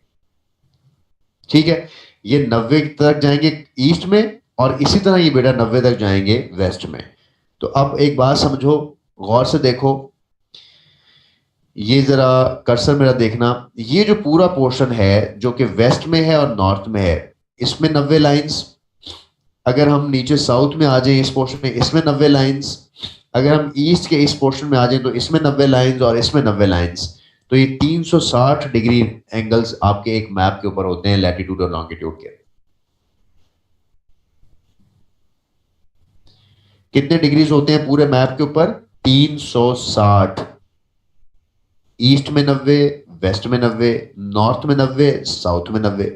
ठीक है, ये 90 तक जाएंगे ईस्ट में, और इसी तरह ये बेटा 90 तक जाएंगे वेस्ट में। तो अब एक बात समझो, गौर से देखो, ये जरा कर्सर मेरा देखना, ये जो पूरा पोर्शन है जो कि वेस्ट में है और नॉर्थ में है, इसमें 90 लाइंस। अगर हम नीचे साउथ में आ जाएं इस पोर्शन में, इसमें 90 लाइंस। अगर हम ईस्ट के इस पोर्शन में आ जाएं तो इसमें 90 लाइंस और इसमें 90 लाइंस। तो ये 360 डिग्री एंगल्स आपके एक मैप के ऊपर होते हैं, लैटिट्यूड और लॉन्गिट्यूड के। कितने डिग्रीज होते हैं पूरे मैप के ऊपर? 360। ईस्ट में 90, वेस्ट में 90, नॉर्थ में 90, साउथ में 90।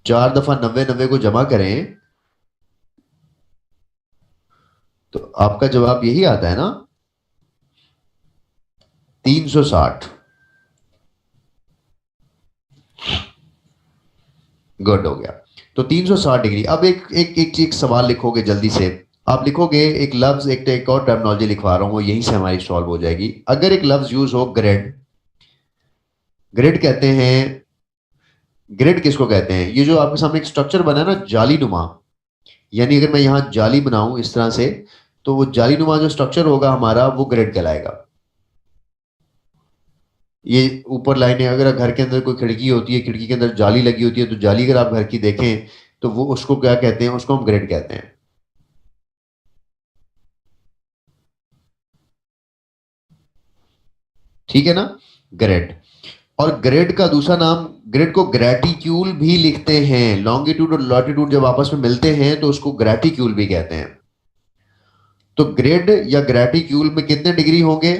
4 दफा 90 90 को जमा करें तो आपका जवाब यही आता है ना, 360। गुड, हो गया। तो 360 डिग्री। अब एक सवाल लिखोगे जल्दी से। आप लिखोगे एक लफ्ज, एक और टर्मिनोलॉजी लिखवा रहा हूं, वो यहीं से हमारी सॉल्व हो जाएगी। अगर एक लफ्ज यूज हो ग्रिड, ग्रिड कहते हैं, ग्रिड किसको कहते हैं? ये जो आपके सामने एक स्ट्रक्चर बना है ना जाली नुमा, यानी अगर मैं यहां जाली बनाऊं इस तरह से, तो वो जाली नुमा जो स्ट्रक्चर होगा हमारा वो ग्रिड कहलाएगा। ये ऊपर लाइन है, अगर घर के अंदर कोई खिड़की होती है, खिड़की के अंदर जाली लगी होती है, तो जाली अगर आप घर की देखें तो वो उसको क्या कहते हैं? उसको हम ग्रिड कहते हैं। ठीक है ना, ग्रिड। और ग्रिड का दूसरा नाम, ग्रिड को ग्रेटिक्यूल भी लिखते हैं। लॉन्गिट्यूड और लॉटिट्यूड जब आपस में मिलते हैं तो उसको ग्रेटिक्यूल भी कहते हैं। तो ग्रिड या ग्रेटिक्यूल में कितने डिग्री होंगे?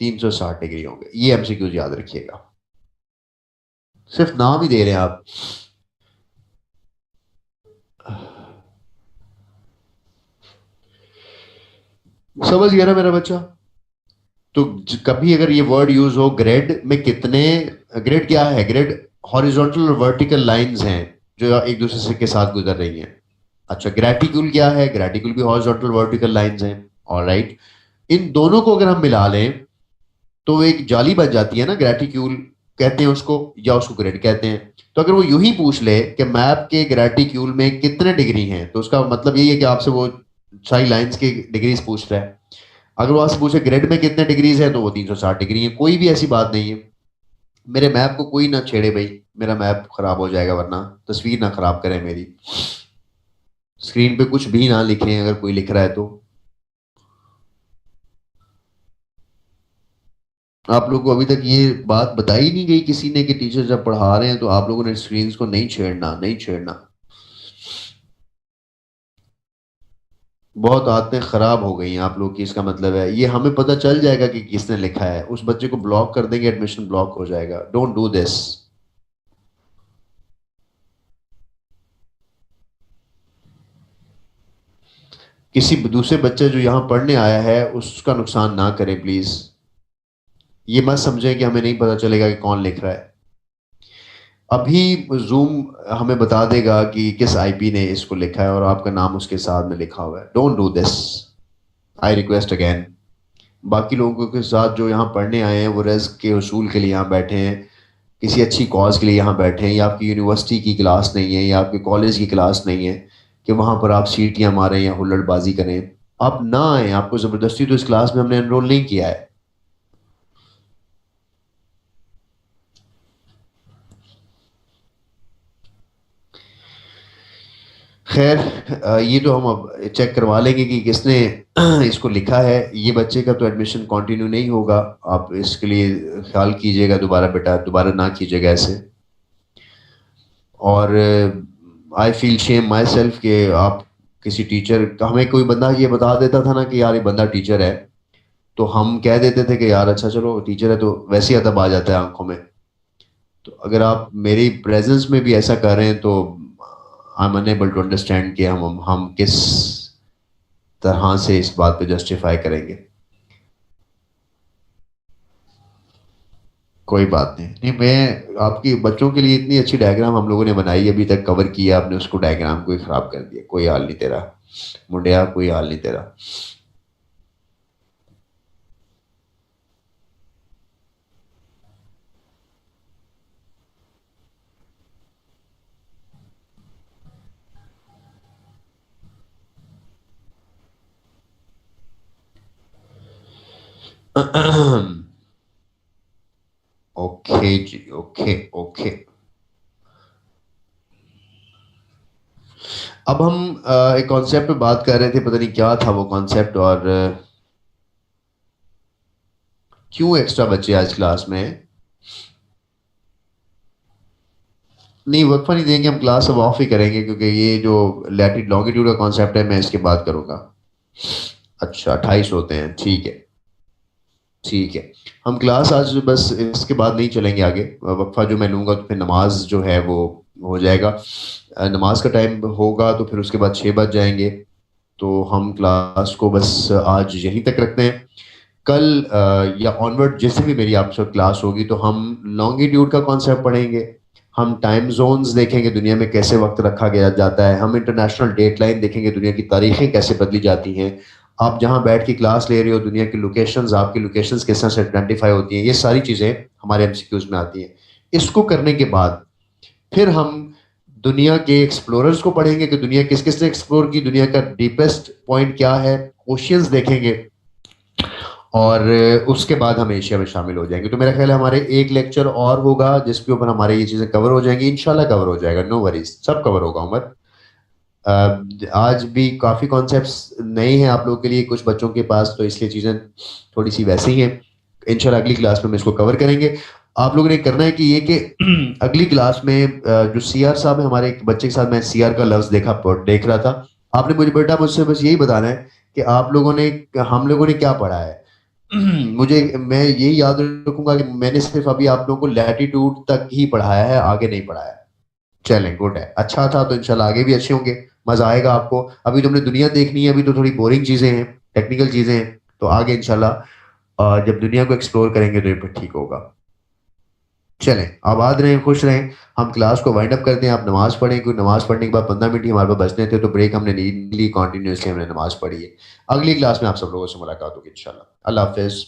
360 डिग्री होंगे। ये एमसीक्यूज याद रखिएगा, सिर्फ नाम ही दे रहे हैं आप। समझ गया ना मेरा बच्चा? तो कभी अगर ये वर्ड यूज हो ग्रिड में, कितने, ग्रिड क्या है? ग्रिड हॉरिजॉन्टल और वर्टिकल लाइंस हैं जो एक दूसरे से के साथ गुजर रही हैं। अच्छा, ग्रेटिक्यूल क्या है? ग्रेटिक्यूल भी हॉरिजॉन्टल वर्टिकल लाइंस हैं। ऑलराइट, इन दोनों को अगर हम मिला लें तो एक जाली बन जाती है ना ग्रेटिक्यूल कहते हैं उसको या उसको ग्रेड कहते हैं। तो अगर वो यूं ही पूछ ले कि मैप के ग्रेटिक्यूल में कितने डिग्री हैं, तो उसका मतलब यही है कि आपसे वो सारी लाइंस की डिग्रीज पूछ रहा है। अगर वो आपसे पूछे ग्रेड में कितने डिग्रीज है, तो वो 360 डिग्री है। कोई भी ऐसी बात नहीं है। मेरे मैप को कोई ना छेड़े भाई, मेरा मैप खराब हो जाएगा, वरना तस्वीर ना खराब करें मेरी। स्क्रीन पे कुछ भी ना लिखें अगर कोई लिख रहा है तो। आप लोगों को अभी तक ये बात बताई नहीं गई किसी ने कि टीचर जब पढ़ा रहे हैं तो आप लोगों ने स्क्रीन को नहीं छेड़ना, नहीं छेड़ना। बहुत आदतें खराब हो गई हैं आप लोग की। इसका मतलब है ये हमें पता चल जाएगा कि किसने लिखा है, उस बच्चे को ब्लॉक कर देंगे, एडमिशन ब्लॉक हो जाएगा। Don't do this. किसी दूसरे बच्चे जो यहाँ पढ़ने आया है उसका नुकसान ना करें प्लीज। ये मत समझें कि हमें नहीं पता चलेगा कि कौन लिख रहा है। अभी जूम हमें बता देगा कि किस आईपी ने इसको लिखा है और आपका नाम उसके साथ में लिखा हुआ है। Don't do this, I request again. बाकी लोगों के साथ जो यहाँ पढ़ने आए हैं वो रिस्क के उसूल के लिए यहाँ बैठे हैं, किसी अच्छी कॉज के लिए यहाँ बैठे हैं। या आपकी यूनिवर्सिटी की क्लास नहीं है या आपके कॉलेज की क्लास नहीं है कि वहाँ पर आप सीटियाँ मारें या हुल्लड़बाजी करें। आप ना आए, आपको ज़बरदस्ती तो इस क्लास में हमने एनरोल नहीं किया है। खैर, ये तो हम अब चेक करवा लेंगे कि किसने इसको लिखा है। ये बच्चे का तो एडमिशन कंटिन्यू नहीं होगा। आप इसके लिए ख्याल कीजिएगा, दोबारा बेटा दोबारा ना कीजिएगा ऐसे। और I feel shame my self कि आप किसी टीचर, हमें कोई बंदा ये बता देता था ना कि यार ये बंदा टीचर है, तो हम कह देते थे कि यार अच्छा चलो टीचर है, तो वैसे ही अदब आ जाता है आंखों में। तो अगर आप मेरी प्रेजेंस में भी ऐसा कर रहे हैं तो I am unable to understand कि हम किस तरह से इस बात पे जस्टिफाई करेंगे। कोई बात नहीं। नहीं, मैं आपकी बच्चों के लिए इतनी अच्छी डायग्राम हम लोगों ने बनाई, अभी तक कवर किया, आपने उसको डायग्राम को ही खराब कर दिया। कोई हाल नहीं तेरा मुंडिया, कोई हाल नहीं तेरा। ओके जी, ओके ओके। अब हम एक कॉन्सेप्ट पे बात कर रहे थे, पता नहीं क्या था वो कॉन्सेप्ट, और क्यों एक्स्ट्रा बच्चे आज क्लास में हैं। नहीं, वक्फा नहीं देंगे हम, क्लास अब ऑफ ही करेंगे, क्योंकि ये जो लैटिट्यूड लॉन्गिट्यूड का कॉन्सेप्ट है मैं इसकी बात करूंगा। अच्छा, 28 होते हैं, ठीक है ठीक है। हम क्लास आज बस इसके बाद नहीं चलेंगे आगे। वक्फा जो मैं लूंगा तो फिर नमाज जो है वो हो जाएगा। नमाज का टाइम होगा तो फिर उसके बाद 6 बज जाएंगे। तो हम क्लास को बस आज यहीं तक रखते हैं। कल या ऑनवर्ड जैसे भी मेरी आपसे क्लास होगी तो हम लॉन्गिट्यूड का कॉन्सेप्ट पढ़ेंगे। हम टाइम जोन्स देखेंगे, दुनिया में कैसे वक्त रखा गया जाता है। हम इंटरनेशनल डेट लाइन देखेंगे, दुनिया की तारीखें कैसे बदली जाती हैं। आप जहां बैठ के क्लास ले रहे हो, दुनिया की लोकेशंस, आपकी लोकेशंस किस तरह से आइडेंटिफाई होती हैं, ये सारी चीज़ें हमारे एमसीक्यूज में आती हैं। इसको करने के बाद फिर हम दुनिया के एक्सप्लोरर्स को पढ़ेंगे कि दुनिया किस किस ने एक्सप्लोर की, दुनिया का डीपेस्ट पॉइंट क्या है, ओशियंस देखेंगे। और उसके बाद हम एशिया में शामिल हो जाएंगे। तो मेरा ख्याल है हमारे एक लेक्चर और होगा जिसके ऊपर हमारे ये चीज़ें कवर हो जाएंगी। इंशाल्लाह कवर हो जाएगा, नो वरीज, सब कवर होगा उमर। आज भी काफ़ी कॉन्सेप्ट्स नए हैं आप लोगों के लिए, कुछ बच्चों के पास, तो इसलिए चीज़ें थोड़ी सी वैसे ही हैं। इंशाल्लाह अगली क्लास में हम इसको कवर करेंगे। आप लोगों ने करना है कि ये कि अगली क्लास में जो सीआर साहब है, हमारे एक बच्चे के साथ मैं सीआर का लफ्ज़ देख रहा था। आपने मुझे बेटा मुझसे बस यही बताना है कि आप लोगों ने, हम लोगों ने क्या पढ़ा है। मुझे, मैं यही याद रखूंगा कि मैंने सिर्फ अभी आप लोगों को लैटिट्यूड तक ही पढ़ाया है, आगे नहीं पढ़ाया। चलें, गुड है, अच्छा था, तो इंशाल्लाह आगे भी अच्छे होंगे, मजा आएगा आपको। अभी तुमने दुनिया देखनी है, अभी तो थोड़ी बोरिंग चीजें हैं, टेक्निकल चीजें हैं, तो आगे इंशाल्लाह जब दुनिया को एक्सप्लोर करेंगे तो ये फिर ठीक होगा। चलें, आबाद रहें, खुश रहें। हम क्लास को वाइंड अप करते हैं, आप नमाज पढ़ें, क्योंकि नमाज पढ़ने के बाद 15 मिनट ही हमारे पास बचने थे, तो ब्रेक हमने नहीं ली, कॉन्टिन्यूसली हमने नमाज पढ़ी है। अगली क्लास में आप सब लोगों से मुलाकात होगी इंशाल्लाह। अल्लाह हाफिज़।